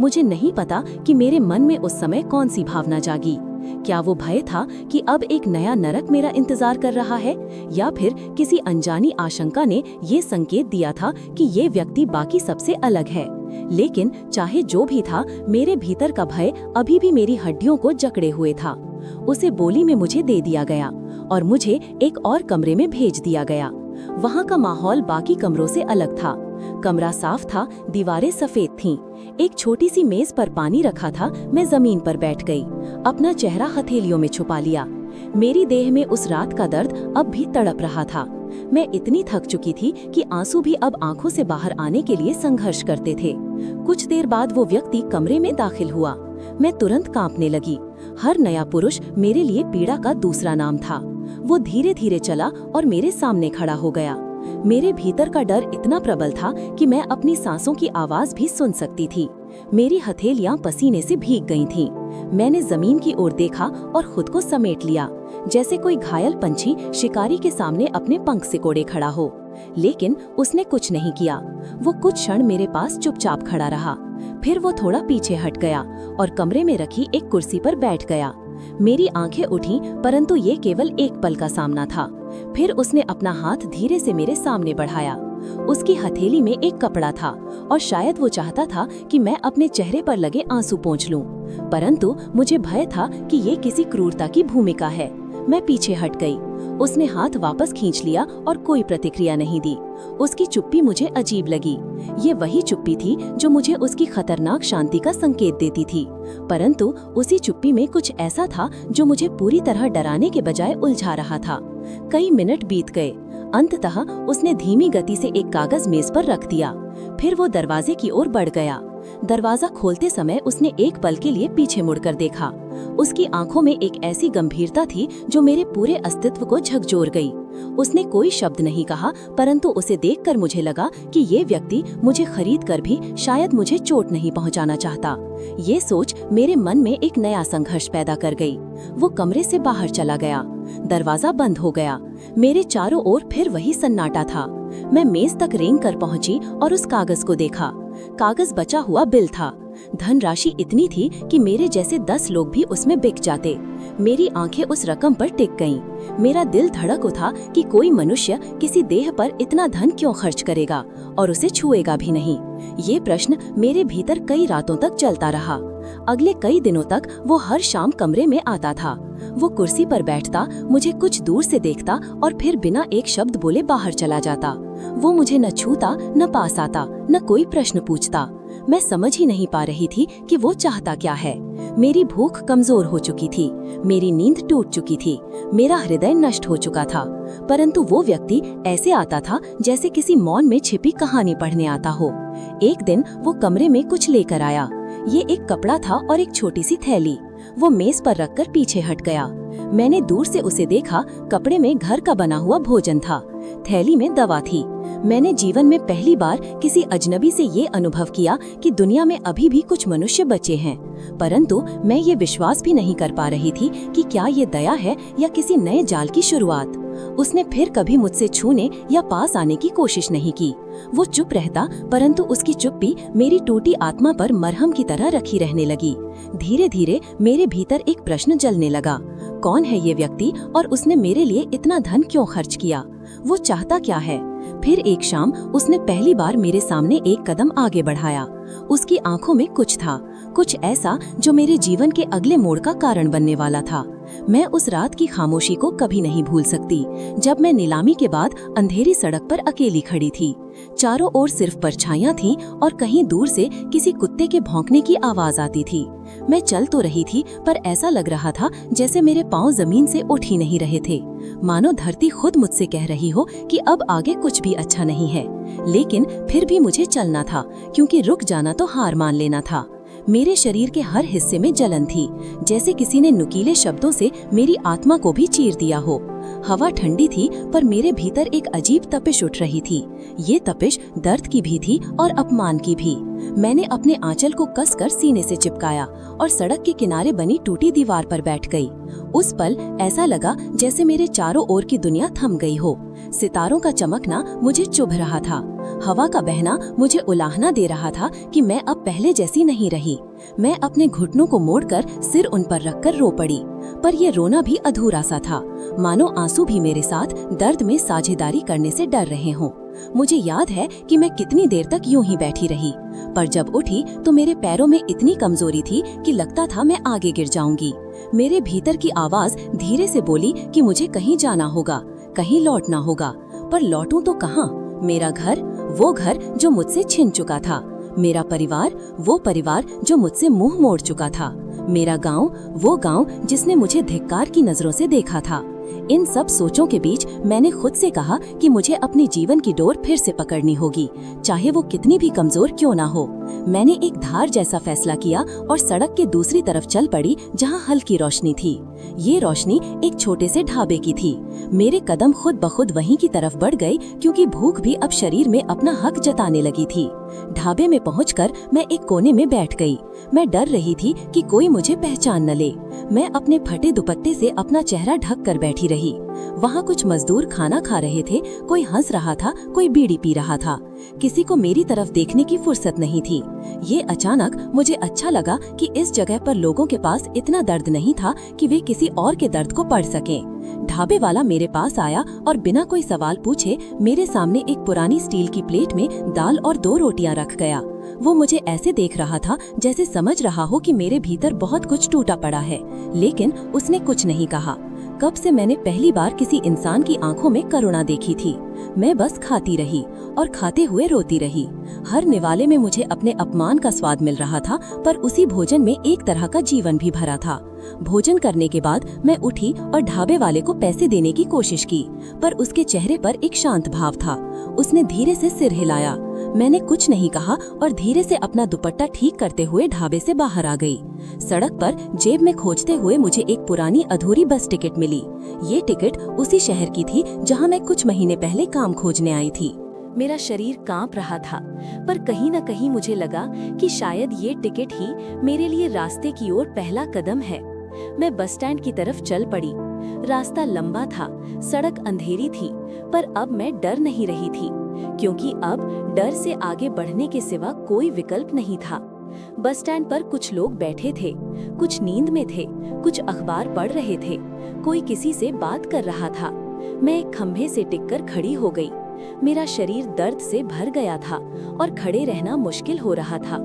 मुझे नहीं पता कि मेरे मन में उस समय कौन सी भावना जागी। क्या वो भय था कि अब एक नया नरक मेरा इंतजार कर रहा है, या फिर किसी अनजानी आशंका ने ये संकेत दिया था कि ये व्यक्ति बाकी सबसे अलग है। लेकिन चाहे जो भी था, मेरे भीतर का भय अभी भी मेरी हड्डियों को जकड़े हुए था। उसे बोली में मुझे दे दिया गया और मुझे एक और कमरे में भेज दिया गया। वहाँ का माहौल बाकी कमरों से अलग था। कमरा साफ था, दीवारें सफेद थीं। एक छोटी सी मेज पर पानी रखा था। मैं जमीन पर बैठ गई, अपना चेहरा हथेलियों में छुपा लिया। मेरी देह में उस रात का दर्द अब भी तड़प रहा था। मैं इतनी थक चुकी थी कि आंसू भी अब आंखों से बाहर आने के लिए संघर्ष करते थे। कुछ देर बाद वो व्यक्ति कमरे में दाखिल हुआ। मैं तुरंत कांपने लगी। हर नया पुरुष मेरे लिए पीड़ा का दूसरा नाम था। वो धीरे धीरे चला और मेरे सामने खड़ा हो गया। मेरे भीतर का डर इतना प्रबल था कि मैं अपनी सांसों की आवाज भी सुन सकती थी। मेरी हथेलियां पसीने से भीग गई थीं। मैंने जमीन की ओर देखा और खुद को समेट लिया, जैसे कोई घायल पंछी शिकारी के सामने अपने पंख सिकोड़े खड़ा हो। लेकिन उसने कुछ नहीं किया। वो कुछ क्षण मेरे पास चुपचाप खड़ा रहा। फिर वो थोड़ा पीछे हट गया और कमरे में रखी एक कुर्सी पर बैठ गया। मेरी आंखें उठीं, परंतु ये केवल एक पल का सामना था। फिर उसने अपना हाथ धीरे से मेरे सामने बढ़ाया। उसकी हथेली में एक कपड़ा था और शायद वो चाहता था कि मैं अपने चेहरे पर लगे आंसू पोंछ लूं। परंतु मुझे भय था कि ये किसी क्रूरता की भूमिका है। मैं पीछे हट गई। उसने हाथ वापस खींच लिया और कोई प्रतिक्रिया नहीं दी। उसकी चुप्पी मुझे अजीब लगी। ये वही चुप्पी थी जो मुझे उसकी खतरनाक शांति का संकेत देती थी, परंतु उसी चुप्पी में कुछ ऐसा था जो मुझे पूरी तरह डराने के बजाय उलझा रहा था। कई मिनट बीत गए। अंततः उसने धीमी गति से एक कागज मेज पर रख दिया। फिर वो दरवाजे की ओर बढ़ गया। दरवाजा खोलते समय उसने एक पल के लिए पीछे मुड़कर देखा। उसकी आंखों में एक ऐसी गंभीरता थी जो मेरे पूरे अस्तित्व को झकझोर गई। उसने कोई शब्द नहीं कहा, परंतु उसे देखकर मुझे लगा कि ये व्यक्ति मुझे खरीद कर भी शायद मुझे चोट नहीं पहुंचाना चाहता। ये सोच मेरे मन में एक नया संघर्ष पैदा कर गई। वो कमरे से बाहर चला गया। दरवाजा बंद हो गया। मेरे चारों ओर फिर वही सन्नाटा था। मैं मेज तक रेंग कर पहुंची और उस कागज को देखा। कागज बचा हुआ बिल था। धनराशि इतनी थी कि मेरे जैसे 10 लोग भी उसमें बिक जाते। मेरी आंखें उस रकम पर टिक गईं। मेरा दिल धड़क उठा कि कोई मनुष्य किसी देह पर इतना धन क्यों खर्च करेगा और उसे छुएगा भी नहीं। ये प्रश्न मेरे भीतर कई रातों तक चलता रहा। अगले कई दिनों तक वो हर शाम कमरे में आता था। वो कुर्सी पर बैठता, मुझे कुछ दूर से देखता और फिर बिना एक शब्द बोले बाहर चला जाता। वो मुझे न छूता, न पास आता, न कोई प्रश्न पूछता। मैं समझ ही नहीं पा रही थी कि वो चाहता क्या है। मेरी भूख कमजोर हो चुकी थी, मेरी नींद टूट चुकी थी, मेरा हृदय नष्ट हो चुका था। परंतु वो व्यक्ति ऐसे आता था जैसे किसी मौन में छिपी कहानी पढ़ने आता हो। एक दिन वो कमरे में कुछ लेकर आया। ये एक कपड़ा था और एक छोटी सी थैली। वो मेज पर रखकर पीछे हट गया। मैंने दूर से उसे देखा। कपड़े में घर का बना हुआ भोजन था, थैली में दवा थी। मैंने जीवन में पहली बार किसी अजनबी से ये अनुभव किया कि दुनिया में अभी भी कुछ मनुष्य बचे हैं। परंतु मैं ये विश्वास भी नहीं कर पा रही थी कि क्या ये दया है या किसी नए जाल की शुरुआत। उसने फिर कभी मुझसे छूने या पास आने की कोशिश नहीं की। वो चुप रहता, परंतु उसकी चुप्पी मेरी टूटी आत्मा पर मरहम की तरह रखी रहने लगी। धीरे धीरे मेरे भीतर एक प्रश्न जलने लगा। कौन है ये व्यक्ति और उसने मेरे लिए इतना धन क्यों खर्च किया? वो चाहता क्या है? फिर एक शाम उसने पहली बार मेरे सामने एक कदम आगे बढ़ाया। उसकी आंखों में कुछ था, कुछ ऐसा जो मेरे जीवन के अगले मोड़ का कारण बनने वाला था। मैं उस रात की खामोशी को कभी नहीं भूल सकती, जब मैं नीलामी के बाद अंधेरी सड़क पर अकेली खड़ी थी। चारों ओर सिर्फ परछाइयां थीं और कहीं दूर से किसी कुत्ते के भौंकने की आवाज आती थी। मैं चल तो रही थी, पर ऐसा लग रहा था जैसे मेरे पांव जमीन से उठ ही नहीं रहे थे। मानो धरती खुद मुझसे कह रही हो कि अब आगे कुछ भी अच्छा नहीं है। लेकिन फिर भी मुझे चलना था, क्योंकि रुक जाना तो हार मान लेना था। मेरे शरीर के हर हिस्से में जलन थी, जैसे किसी ने नुकीले शब्दों से मेरी आत्मा को भी चीर दिया हो। हवा ठंडी थी, पर मेरे भीतर एक अजीब तपिश उठ रही थी। ये तपिश दर्द की भी थी और अपमान की भी। मैंने अपने आंचल को कसकर सीने से चिपकाया और सड़क के किनारे बनी टूटी दीवार पर बैठ गई। उस पल ऐसा लगा जैसे मेरे चारों ओर की दुनिया थम गई हो। सितारों का चमकना मुझे चुभ रहा था। हवा का बहना मुझे उलाहना दे रहा था कि मैं अब पहले जैसी नहीं रही। मैं अपने घुटनों को मोड़कर सिर उन पर रखकर रो पड़ी, पर यह रोना भी अधूरा सा था, मानो आंसू भी मेरे साथ दर्द में साझेदारी करने से डर रहे हों। मुझे याद है कि मैं कितनी देर तक यूं ही बैठी रही, पर जब उठी तो मेरे पैरों में इतनी कमजोरी थी कि लगता था मैं आगे गिर जाऊंगी। मेरे भीतर की आवाज धीरे से बोली कि मुझे कहीं जाना होगा, कहीं लौटना होगा। पर लौटूं तो कहाँ? मेरा घर, वो घर जो मुझसे छिन चुका था। मेरा परिवार, वो परिवार जो मुझसे मुंह मोड़ चुका था। मेरा गांव, वो गांव जिसने मुझे धिक्कार की नजरों से देखा था। इन सब सोचों के बीच मैंने खुद से कहा कि मुझे अपने जीवन की डोर फिर से पकड़नी होगी, चाहे वो कितनी भी कमजोर क्यों ना हो। मैंने एक धार जैसा फैसला किया और सड़क के दूसरी तरफ चल पड़ी, जहां हल्की रोशनी थी। ये रोशनी एक छोटे से ढाबे की थी। मेरे कदम खुद ब खुद वहीं की तरफ बढ़ गए, क्योंकि भूख भी अब शरीर में अपना हक जताने लगी थी। ढाबे में पहुंचकर मैं एक कोने में बैठ गई। मैं डर रही थी कि कोई मुझे पहचान न ले। मैं अपने फटे दुपट्टे से अपना चेहरा ढक कर बैठी रही। वहाँ कुछ मजदूर खाना खा रहे थे, कोई हंस रहा था, कोई बीड़ी पी रहा था। किसी को मेरी तरफ देखने की फुर्सत नहीं थी। ये अचानक मुझे अच्छा लगा कि इस जगह पर लोगों के पास इतना दर्द नहीं था कि वे किसी और के दर्द को पढ़ सकें। ढाबे वाला मेरे पास आया और बिना कोई सवाल पूछे मेरे सामने एक पुरानी स्टील की प्लेट में दाल और 2 रोटियां रख गया। वो मुझे ऐसे देख रहा था जैसे समझ रहा हो कि मेरे भीतर बहुत कुछ टूटा पड़ा है, लेकिन उसने कुछ नहीं कहा। कब से मैंने पहली बार किसी इंसान की आंखों में करुणा देखी थी। मैं बस खाती रही और खाते हुए रोती रही। हर निवाले में मुझे अपने अपमान का स्वाद मिल रहा था, पर उसी भोजन में एक तरह का जीवन भी भरा था। भोजन करने के बाद मैं उठी और ढाबे वाले को पैसे देने की कोशिश की, पर उसके चेहरे पर एक शांत भाव था। उसने धीरे से सिर हिलाया। मैंने कुछ नहीं कहा और धीरे से अपना दुपट्टा ठीक करते हुए ढाबे से बाहर आ गई। सड़क पर जेब में खोजते हुए मुझे एक पुरानी अधूरी बस टिकट मिली। ये टिकट उसी शहर की थी जहां मैं कुछ महीने पहले काम खोजने आई थी। मेरा शरीर कांप रहा था, पर कहीं न कहीं मुझे लगा कि शायद ये टिकट ही मेरे लिए रास्ते की ओर पहला कदम है। मैं बस स्टैंड की तरफ चल पड़ी। रास्ता लंबा था, सड़क अंधेरी थी, पर अब मैं डर नहीं रही थी, क्योंकि अब डर से आगे बढ़ने के सिवा कोई विकल्प नहीं था। बस स्टैंड पर कुछ लोग बैठे थे, कुछ नींद में थे, कुछ अखबार पढ़ रहे थे, कोई किसी से बात कर रहा था। मैं एक खंभे से टिककर खड़ी हो गई। मेरा शरीर दर्द से भर गया था और खड़े रहना मुश्किल हो रहा था।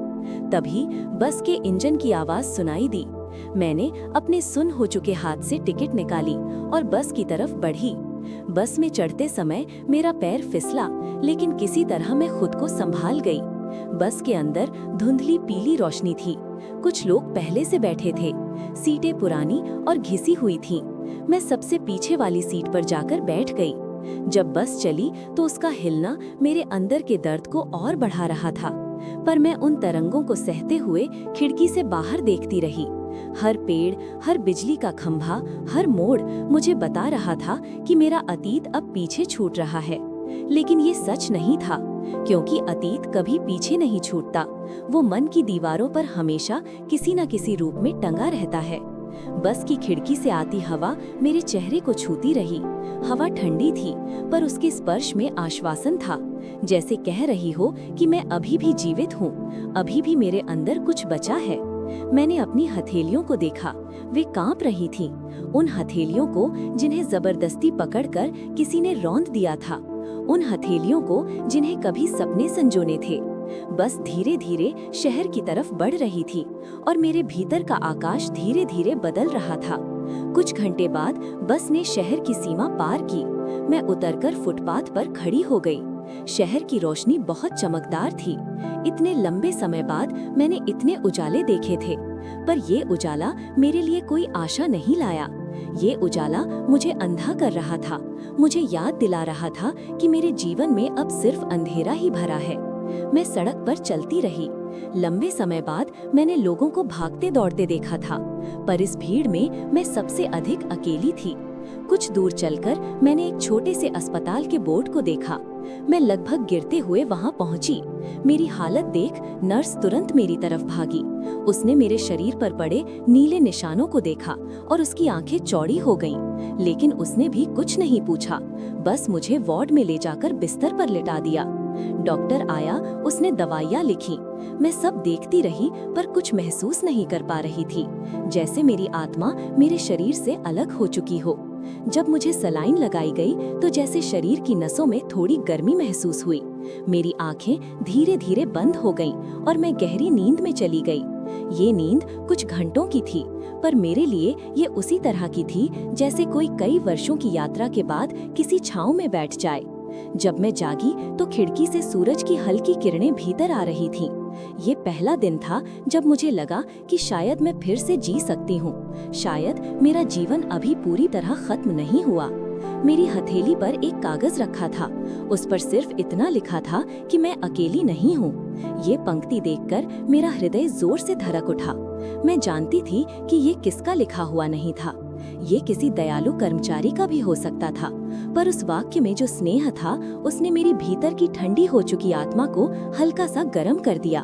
तभी बस के इंजन की आवाज सुनाई दी। मैंने अपने सुन्न हो चुके हाथ से टिकट निकाली और बस की तरफ बढ़ी। बस में चढ़ते समय मेरा पैर फिसला, लेकिन किसी तरह मैं खुद को संभाल गई। बस के अंदर धुंधली पीली रोशनी थी। कुछ लोग पहले से बैठे थे। सीटें पुरानी और घिसी हुई थीं। मैं सबसे पीछे वाली सीट पर जाकर बैठ गई। जब बस चली तो उसका हिलना मेरे अंदर के दर्द को और बढ़ा रहा था, पर मैं उन तरंगों को सहते हुए खिड़की से बाहर देखती रही। हर पेड़, हर बिजली का खंभा, हर मोड़ मुझे बता रहा था कि मेरा अतीत अब पीछे छूट रहा है। लेकिन ये सच नहीं था, क्योंकि अतीत कभी पीछे नहीं छूटता। वो मन की दीवारों पर हमेशा किसी न किसी रूप में टंगा रहता है। बस की खिड़की से आती हवा मेरे चेहरे को छूती रही। हवा ठंडी थी, पर उसके स्पर्श में आश्वासन था, जैसे कह रही हो कि मैं अभी भी जीवित हूँ, अभी भी मेरे अंदर कुछ बचा है। मैंने अपनी हथेलियों को देखा, वे कांप रही थीं। उन हथेलियों को जिन्हें जबरदस्ती पकड़कर किसी ने रौंद दिया था, उन हथेलियों को जिन्हें कभी सपने संजोने थे। बस धीरे धीरे शहर की तरफ बढ़ रही थी और मेरे भीतर का आकाश धीरे धीरे बदल रहा था। कुछ घंटे बाद बस ने शहर की सीमा पार की। मैं उतरकर फुटपाथ पर खड़ी हो गई। शहर की रोशनी बहुत चमकदार थी। इतने लंबे समय बाद मैंने इतने उजाले देखे थे, पर ये उजाला मेरे लिए कोई आशा नहीं लाया। ये उजाला मुझे अंधा कर रहा था, मुझे याद दिला रहा था कि मेरे जीवन में अब सिर्फ अंधेरा ही भरा है। मैं सड़क पर चलती रही। लंबे समय बाद मैंने लोगों को भागते दौड़ते देखा था, पर इस भीड़ में मैं सबसे अधिक अकेली थी। कुछ दूर चलकर मैंने एक छोटे से अस्पताल के बोर्ड को देखा। मैं लगभग गिरते हुए वहां पहुंची। मेरी हालत देख नर्स तुरंत मेरी तरफ भागी। उसने मेरे शरीर पर पड़े नीले निशानों को देखा और उसकी आंखें चौड़ी हो गईं, लेकिन उसने भी कुछ नहीं पूछा, बस मुझे वार्ड में ले जाकर बिस्तर पर लिटा दिया। डॉक्टर आया, उसने दवाइयाँ लिखी। मैं सब देखती रही, पर कुछ महसूस नहीं कर पा रही थी, जैसे मेरी आत्मा मेरे शरीर से अलग हो चुकी हो। जब मुझे सलाइन लगाई गई तो जैसे शरीर की नसों में थोड़ी गर्मी महसूस हुई। मेरी आंखें धीरे धीरे बंद हो गईं और मैं गहरी नींद में चली गई। ये नींद कुछ घंटों की थी, पर मेरे लिए ये उसी तरह की थी जैसे कोई कई वर्षों की यात्रा के बाद किसी छांव में बैठ जाए। जब मैं जागी तो खिड़की से सूरज की हल्की किरणें भीतर आ रही थीं। ये पहला दिन था जब मुझे लगा कि शायद मैं फिर से जी सकती हूँ, शायद मेरा जीवन अभी पूरी तरह खत्म नहीं हुआ। मेरी हथेली पर एक कागज रखा था, उस पर सिर्फ इतना लिखा था कि मैं अकेली नहीं हूँ। ये पंक्ति देखकर मेरा हृदय जोर से धड़क उठा। मैं जानती थी कि ये किसका लिखा हुआ नहीं था, ये किसी दयालु कर्मचारी का भी हो सकता था, पर उस वाक्य में जो स्नेह था उसने मेरी भीतर की ठंडी हो चुकी आत्मा को हल्का सा गर्म कर दिया।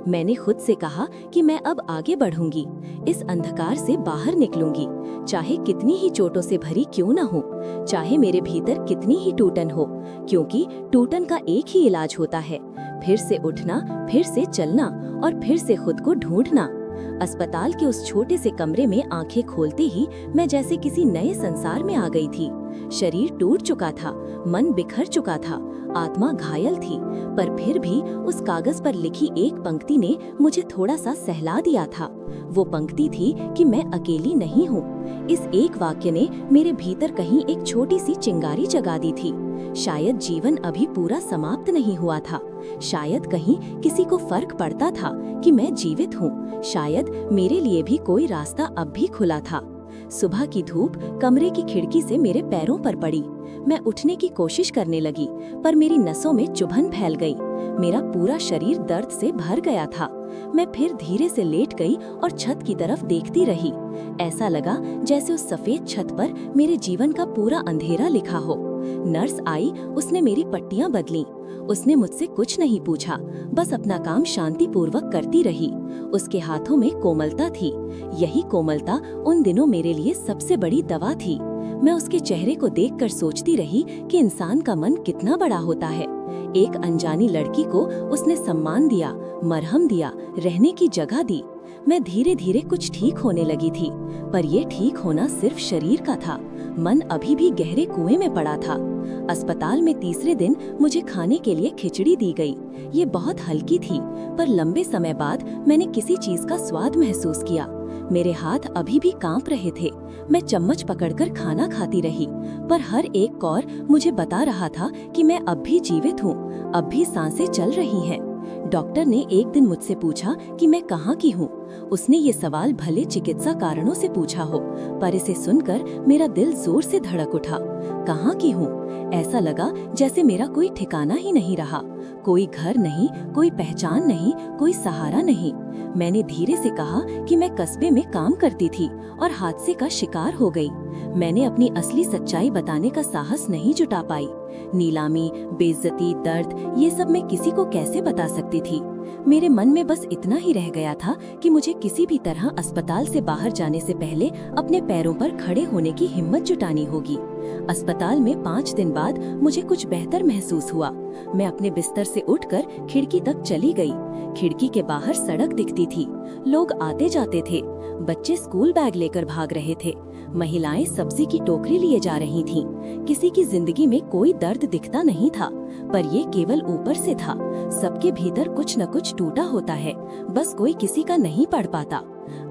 मैंने खुद से कहा कि मैं अब आगे बढ़ूंगी, इस अंधकार से बाहर निकलूंगी, चाहे कितनी ही चोटों से भरी क्यों न हो, चाहे मेरे भीतर कितनी ही टूटन हो, क्योंकि टूटन का एक ही इलाज होता है, फिर से उठना, फिर से चलना और फिर से खुद को ढूंढना। अस्पताल के उस छोटे से कमरे में आंखें खोलते ही मैं जैसे किसी नए संसार में आ गई थी। शरीर टूट चुका था, मन बिखर चुका था, आत्मा घायल थी, पर फिर भी उस कागज पर लिखी एक पंक्ति ने मुझे थोड़ा सा सहला दिया था। वो पंक्ति थी कि मैं अकेली नहीं हूँ। इस एक वाक्य ने मेरे भीतर कहीं एक छोटी सी चिंगारी जगा दी थी। शायद जीवन अभी पूरा समाप्त नहीं हुआ था, शायद कहीं किसी को फर्क पड़ता था कि मैं जीवित हूँ, शायद मेरे लिए भी कोई रास्ता अब भी खुला था। सुबह की धूप कमरे की खिड़की से मेरे पैरों पर पड़ी। मैं उठने की कोशिश करने लगी, पर मेरी नसों में चुभन फैल गई। मेरा पूरा शरीर दर्द से भर गया था। मैं फिर धीरे से लेट गई और छत की तरफ देखती रही। ऐसा लगा जैसे उस सफेद छत पर मेरे जीवन का पूरा अंधेरा लिखा हो। नर्स आई, उसने मेरी पट्टियां बदलीं। उसने मुझसे कुछ नहीं पूछा, बस अपना काम शांतिपूर्वक करती रही। उसके हाथों में कोमलता थी। यही कोमलता उन दिनों मेरे लिए सबसे बड़ी दवा थी। मैं उसके चेहरे को देखकर सोचती रही कि इंसान का मन कितना बड़ा होता है। एक अनजानी लड़की को उसने सम्मान दिया, मरहम दिया, रहने की जगह दी। मैं धीरे धीरे कुछ ठीक होने लगी थी, पर ये ठीक होना सिर्फ शरीर का था, मन अभी भी गहरे कुएं में पड़ा था। अस्पताल में तीसरे दिन मुझे खाने के लिए खिचड़ी दी गई। ये बहुत हल्की थी, पर लंबे समय बाद मैंने किसी चीज का स्वाद महसूस किया। मेरे हाथ अभी भी कांप रहे थे। मैं चम्मच पकड़कर खाना खाती रही, पर हर एक कौर मुझे बता रहा था कि मैं अब भी जीवित हूँ, अब भी सांसें चल रही हैं। डॉक्टर ने एक दिन मुझसे पूछा कि मैं कहाँ की हूँ। उसने ये सवाल भले चिकित्सा कारणों से पूछा हो, पर इसे सुनकर मेरा दिल जोर से धड़क उठा। कहाँ की हूँ? ऐसा लगा जैसे मेरा कोई ठिकाना ही नहीं रहा। कोई घर नहीं, कोई पहचान नहीं, कोई सहारा नहीं। मैंने धीरे से कहा कि मैं कस्बे में काम करती थी और हादसे का शिकार हो गई। मैंने अपनी असली सच्चाई बताने का साहस नहीं जुटा पाई। नीलामी, बेइज्जती, दर्द, ये सब मैं किसी को कैसे बता सकती थी? मेरे मन में बस इतना ही रह गया था कि मुझे किसी भी तरह अस्पताल से बाहर जाने से पहले अपने पैरों पर खड़े होने की हिम्मत जुटानी होगी। अस्पताल में 5 दिन बाद मुझे कुछ बेहतर महसूस हुआ। मैं अपने बिस्तर से उठकर खिड़की तक चली गई। खिड़की के बाहर सड़क दिखती थी, लोग आते जाते थे, बच्चे स्कूल बैग लेकर भाग रहे थे, महिलाएं सब्जी की टोकरी लिए जा रही थीं। किसी की जिंदगी में कोई दर्द दिखता नहीं था, पर ये केवल ऊपर से था। सबके भीतर कुछ न कुछ टूटा होता है, बस कोई किसी का नहीं पढ़ पाता।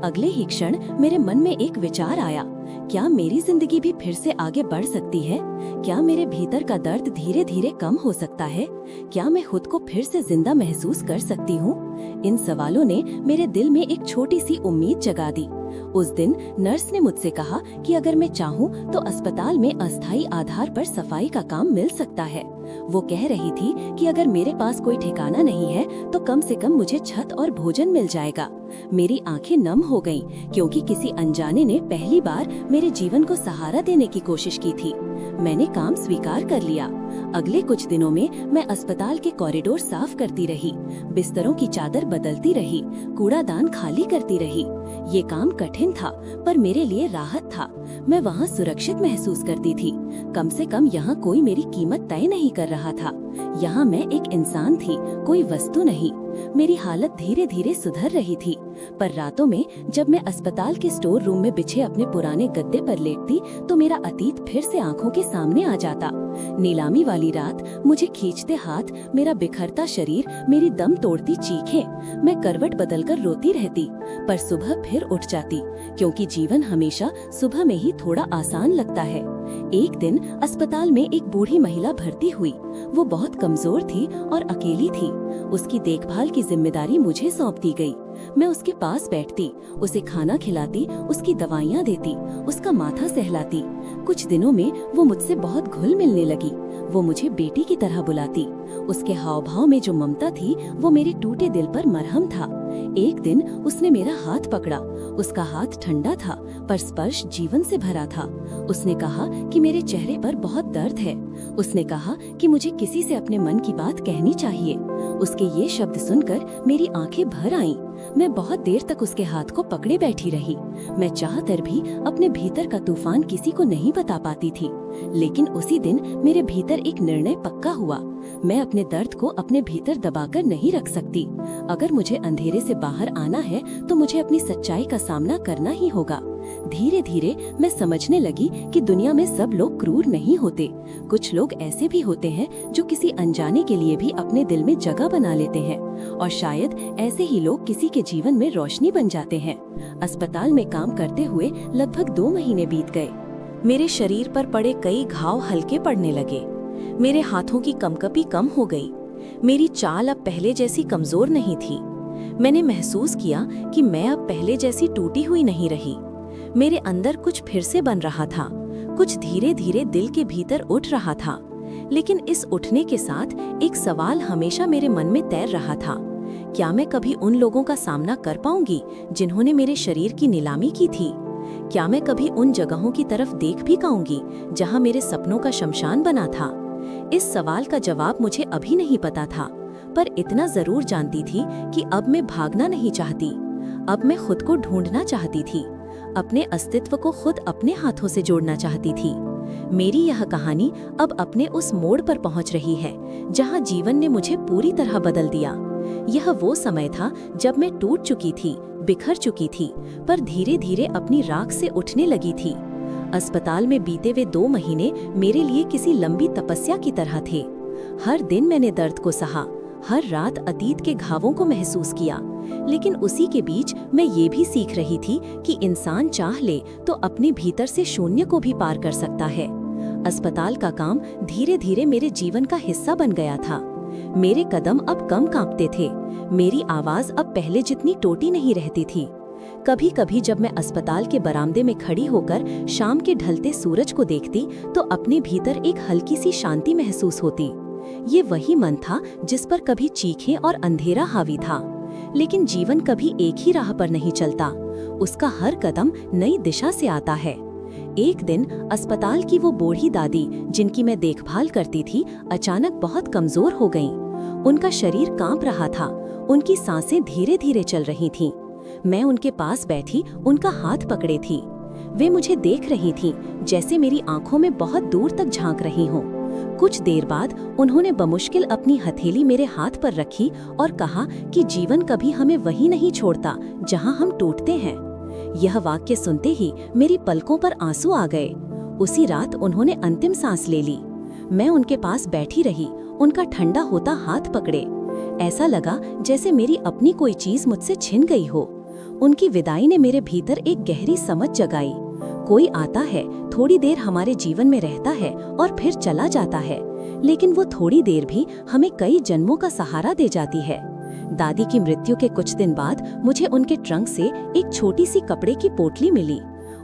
अगले ही क्षण मेरे मन में एक विचार आया, क्या मेरी जिंदगी भी फिर से आगे बढ़ सकती है? क्या मेरे भीतर का दर्द धीरे धीरे कम हो सकता है? क्या मैं खुद को फिर से जिंदा महसूस कर सकती हूँ? इन सवालों ने मेरे दिल में एक छोटी सी उम्मीद जगा दी। उस दिन नर्स ने मुझसे कहा कि अगर मैं चाहूँ तो अस्पताल में अस्थायी आधार पर सफाई का काम मिल सकता है। वो कह रही थी कि अगर मेरे पास कोई ठिकाना नहीं है तो कम से कम मुझे छत और भोजन मिल जाएगा। मेरी आंखें नम हो गईं, क्योंकि किसी अनजाने ने पहली बार मेरे जीवन को सहारा देने की कोशिश की थी। मैंने काम स्वीकार कर लिया। अगले कुछ दिनों में मैं अस्पताल के कॉरिडोर साफ करती रही, बिस्तरों की चादर बदलती रही, कूड़ादान खाली करती रही। ये काम कठिन था, पर मेरे लिए राहत था। मैं वहाँ सुरक्षित महसूस करती थी। कम से कम यहाँ कोई मेरी कीमत तय नहीं कर रहा था। यहाँ मैं एक इंसान थी, कोई वस्तु नहीं। मेरी हालत धीरे धीरे सुधर रही थी, पर रातों में जब मैं अस्पताल के स्टोर रूम में बिछे अपने पुराने गद्दे पर लेटती तो मेरा अतीत फिर से आंखों के सामने आ जाता। नीलामी वाली रात, मुझे खींचते हाथ, मेरा बिखरता शरीर, मेरी दम तोड़ती चीखें। मैं करवट बदलकर रोती रहती, पर सुबह फिर उठ जाती, क्योंकि जीवन हमेशा सुबह में ही थोड़ा आसान लगता है। एक दिन अस्पताल में एक बूढ़ी महिला भर्ती हुई। वो बहुत कमजोर थी और अकेली थी। उसकी देखभाल की जिम्मेदारी मुझे सौंप दी गई। मैं उसके पास बैठती, उसे खाना खिलाती, उसकी दवाइयाँ देती, उसका माथा सहलाती। कुछ दिनों में वो मुझसे बहुत घुल मिलने लगी। वो मुझे बेटी की तरह बुलाती। उसके हाव भाव में जो ममता थी वो मेरे टूटे दिल पर मरहम था। एक दिन उसने मेरा हाथ पकड़ा। उसका हाथ ठंडा था, पर स्पर्श जीवन से भरा था। उसने कहा कि मेरे चेहरे पर बहुत दर्द है। उसने कहा कि मुझे किसी से अपने मन की बात कहनी चाहिए। उसके ये शब्द सुनकर मेरी आंखें भर आईं। मैं बहुत देर तक उसके हाथ को पकड़े बैठी रही। मैं चाहकर भी अपने भीतर का तूफान किसी को नहीं बता पाती थी। लेकिन उसी दिन मेरे भीतर एक निर्णय पक्का हुआ। मैं अपने दर्द को अपने भीतर दबाकर नहीं रख सकती। अगर मुझे अंधेरे से बाहर आना है तो मुझे अपनी सच्चाई का सामना करना ही होगा। धीरे धीरे मैं समझने लगी कि दुनिया में सब लोग क्रूर नहीं होते। कुछ लोग ऐसे भी होते हैं जो किसी अनजाने के लिए भी अपने दिल में जगह बना लेते हैं, और शायद ऐसे ही लोग किसी के जीवन में रोशनी बन जाते हैं। अस्पताल में काम करते हुए लगभग 2 महीने बीत गए। मेरे शरीर पर पड़े कई घाव हल्के पड़ने लगे। मेरे हाथों की कंपकपी कम हो गई। मेरी चाल अब पहले जैसी कमजोर नहीं थी। मैंने महसूस किया कि मैं अब पहले जैसी टूटी हुई नहीं रही। मेरे अंदर कुछ फिर से बन रहा था, कुछ धीरे धीरे दिल के भीतर उठ रहा था। लेकिन इस उठने के साथ एक सवाल हमेशा मेरे मन में तैर रहा था। क्या मैं कभी उन लोगों का सामना कर पाऊंगी जिन्होंने मेरे शरीर की नीलामी की थी? क्या मैं कभी उन जगहों की तरफ देख भी पाऊंगी जहां मेरे सपनों का शमशान बना था? इस सवाल का जवाब मुझे अभी नहीं पता था, पर इतना जरूर जानती थी कि अब मैं भागना नहीं चाहती। अब मैं खुद को ढूंढना चाहती थी, अपने अस्तित्व को खुद अपने हाथों से जोड़ना चाहती थी। मेरी यह कहानी अब अपने उस मोड़ पर पहुंच रही है जहां जीवन ने मुझे पूरी तरह बदल दिया। यह वो समय था जब मैं टूट चुकी थी, बिखर चुकी थी, पर धीरे धीरे अपनी राख से उठने लगी थी। अस्पताल में बीते हुए 2 महीने मेरे लिए किसी लंबी तपस्या की तरह थे। हर दिन मैंने दर्द को सहा, हर रात अतीत के घावों को महसूस किया, लेकिन उसी के बीच मैं ये भी सीख रही थी कि इंसान चाह ले तो अपने भीतर से शून्य को भी पार कर सकता है। अस्पताल का काम धीरे धीरे मेरे जीवन का हिस्सा बन गया था। मेरे कदम अब कम कांपते थे, मेरी आवाज अब पहले जितनी टोटी नहीं रहती थी। कभी कभी जब मैं अस्पताल के बरामदे में खड़ी होकर शाम के ढलते सूरज को देखती तो अपने भीतर एक हल्की सी शांति महसूस होती। ये वही मन था जिस पर कभी चीखें और अंधेरा हावी था। लेकिन जीवन कभी एक ही राह पर नहीं चलता, उसका हर कदम नई दिशा से आता है। एक दिन अस्पताल की वो बूढ़ी दादी जिनकी मैं देखभाल करती थी, अचानक बहुत कमजोर हो गईं। उनका शरीर कांप रहा था, उनकी सांसें धीरे धीरे चल रही थीं। मैं उनके पास बैठी उनका हाथ पकड़े थी। वे मुझे देख रही थीं, जैसे मेरी आंखों में बहुत दूर तक झांक रही हों। कुछ देर बाद उन्होंने बमुश्किल अपनी हथेली मेरे हाथ पर रखी और कहा कि जीवन कभी हमें वही नहीं छोड़ता जहां हम टूटते हैं। यह वाक्य सुनते ही मेरी पलकों पर आंसू आ गए। उसी रात उन्होंने अंतिम सांस ले ली। मैं उनके पास बैठी रही, उनका ठंडा होता हाथ पकड़े। ऐसा लगा जैसे मेरी अपनी कोई चीज मुझसे छिन गई हो। उनकी विदाई ने मेरे भीतर एक गहरी समझ जगाई। कोई आता है, थोड़ी देर हमारे जीवन में रहता है और फिर चला जाता है, लेकिन वो थोड़ी देर भी हमें कई जन्मों का सहारा दे जाती है। दादी की मृत्यु के कुछ दिन बाद मुझे उनके ट्रंक से एक छोटी सी कपड़े की पोटली मिली।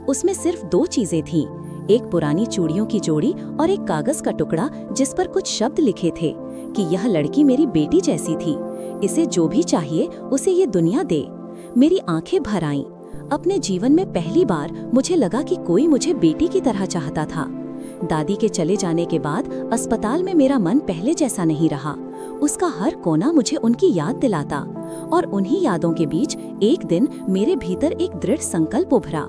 उसमें सिर्फ 2 चीजें थीं, एक पुरानी चूड़ियों की जोड़ी और एक कागज का टुकड़ा जिस पर कुछ शब्द लिखे थे कि यह लड़की मेरी बेटी जैसी थी, इसे जो भी चाहिए उसे ये दुनिया दे। मेरी आंखें भर आईं। अपने जीवन में पहली बार मुझे लगा कि कोई मुझे बेटी की तरह चाहता था। दादी के चले जाने के बाद अस्पताल में मेरा मन पहले जैसा नहीं रहा। उसका हर कोना मुझे उनकी याद दिलाता, और उन्हीं यादों के बीच एक दिन मेरे भीतर एक दृढ़ संकल्प उभरा।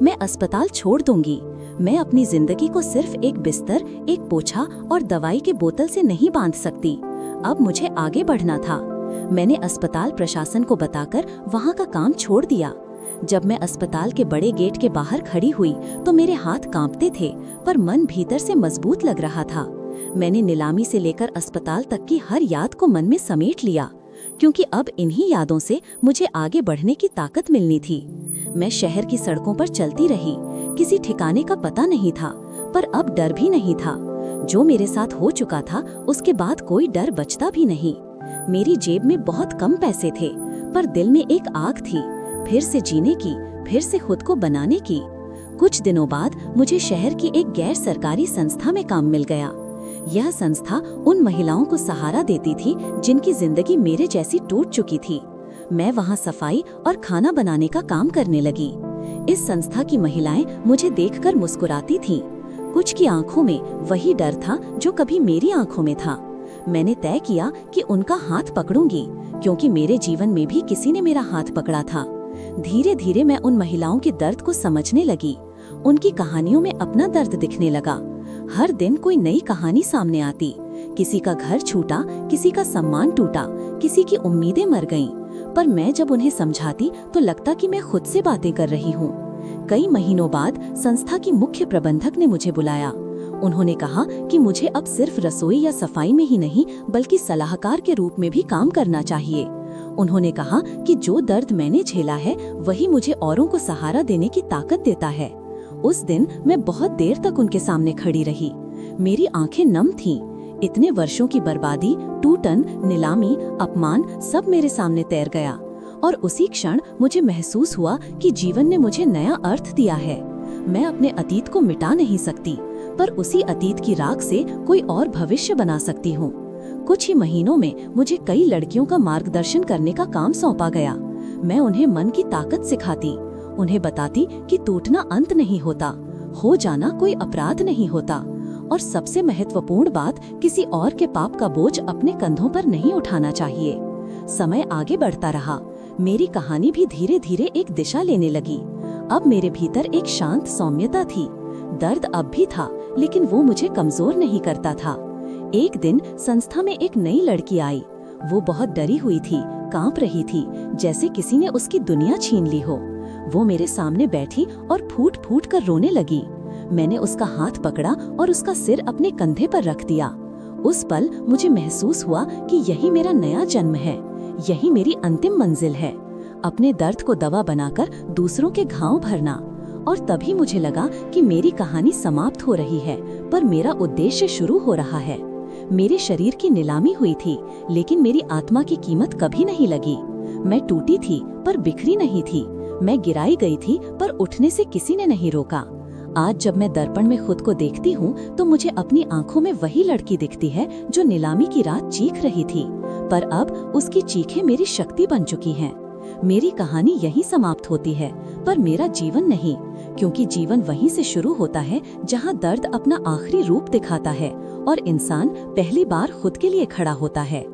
मैं अस्पताल छोड़ दूंगी। मैं अपनी जिंदगी को सिर्फ एक बिस्तर, एक पोछा और दवाई के बोतल से नहीं बांध सकती। अब मुझे आगे बढ़ना था। मैंने अस्पताल प्रशासन को बताकर वहाँ का काम छोड़ दिया। जब मैं अस्पताल के बड़े गेट के बाहर खड़ी हुई तो मेरे हाथ कांपते थे, पर मन भीतर से मजबूत लग रहा था। मैंने नीलामी से लेकर अस्पताल तक की हर याद को मन में समेट लिया, क्योंकि अब इन्हीं यादों से मुझे आगे बढ़ने की ताकत मिलनी थी। मैं शहर की सड़कों पर चलती रही। किसी ठिकाने का पता नहीं था, पर अब डर भी नहीं था। जो मेरे साथ हो चुका था उसके बाद कोई डर बचता भी नहीं। मेरी जेब में बहुत कम पैसे थे, पर दिल में एक आग थी, फिर से जीने की, फिर से खुद को बनाने की। कुछ दिनों बाद मुझे शहर की एक गैर सरकारी संस्था में काम मिल गया। यह संस्था उन महिलाओं को सहारा देती थी जिनकी जिंदगी मेरे जैसी टूट चुकी थी। मैं वहां सफाई और खाना बनाने का काम करने लगी। इस संस्था की महिलाएं मुझे देखकर मुस्कुराती थीं। कुछ की आंखों में वही डर था जो कभी मेरी आंखों में था। मैंने तय किया कि उनका हाथ पकड़ूंगी, क्योंकि मेरे जीवन में भी किसी ने मेरा हाथ पकड़ा था। धीरे धीरे मैं उन महिलाओं के दर्द को समझने लगी। उनकी कहानियों में अपना दर्द दिखने लगा। हर दिन कोई नई कहानी सामने आती। किसी का घर छूटा, किसी का सम्मान टूटा, किसी की उम्मीदें मर गईं। पर मैं जब उन्हें समझाती तो लगता कि मैं खुद से बातें कर रही हूँ। कई महीनों बाद संस्था की मुख्य प्रबंधक ने मुझे बुलाया। उन्होंने कहा कि मुझे अब सिर्फ रसोई या सफाई में ही नहीं, बल्कि सलाहकार के रूप में भी काम करना चाहिए। उन्होंने कहा कि जो दर्द मैंने झेला है वही मुझे औरों को सहारा देने की ताकत देता है। उस दिन मैं बहुत देर तक उनके सामने खड़ी रही। मेरी आंखें नम थीं। इतने वर्षों की बर्बादी, टूटन, नीलामी, अपमान सब मेरे सामने तैर गया। और उसी क्षण मुझे महसूस हुआ कि जीवन ने मुझे नया अर्थ दिया है। मैं अपने अतीत को मिटा नहीं सकती, पर उसी अतीत की राख से कोई और भविष्य बना सकती हूँ। कुछ ही महीनों में मुझे कई लड़कियों का मार्गदर्शन करने का काम सौंपा गया। मैं उन्हें मन की ताकत सिखाती, उन्हें बताती कि टूटना अंत नहीं होता, हो जाना कोई अपराध नहीं होता, और सबसे महत्वपूर्ण बात, किसी और के पाप का बोझ अपने कंधों पर नहीं उठाना चाहिए। समय आगे बढ़ता रहा। मेरी कहानी भी धीरे धीरे एक दिशा लेने लगी। अब मेरे भीतर एक शांत सौम्यता थी। दर्द अब भी था, लेकिन वो मुझे कमजोर नहीं करता था। एक दिन संस्था में एक नई लड़की आई। वो बहुत डरी हुई थी, कांप रही थी, जैसे किसी ने उसकी दुनिया छीन ली हो। वो मेरे सामने बैठी और फूट फूट कर रोने लगी। मैंने उसका हाथ पकड़ा और उसका सिर अपने कंधे पर रख दिया। उस पल मुझे महसूस हुआ कि यही मेरा नया जन्म है, यही मेरी अंतिम मंजिल है, अपने दर्द को दवा बनाकर दूसरों के घाव भरना। और तभी मुझे लगा कि मेरी कहानी समाप्त हो रही है, पर मेरा उद्देश्य शुरू हो रहा है। मेरे शरीर की नीलामी हुई थी, लेकिन मेरी आत्मा की कीमत कभी नहीं लगी। मैं टूटी थी पर बिखरी नहीं थी, मैं गिराई गई थी पर उठने से किसी ने नहीं रोका। आज जब मैं दर्पण में खुद को देखती हूँ तो मुझे अपनी आंखों में वही लड़की दिखती है जो नीलामी की रात चीख रही थी, पर अब उसकी चीखें मेरी शक्ति बन चुकी हैं। मेरी कहानी यहीं समाप्त होती है, पर मेरा जीवन नहीं, क्योंकि जीवन वहीं से शुरू होता है जहाँ दर्द अपना आखिरी रूप दिखाता है और इंसान पहली बार खुद के लिए खड़ा होता है।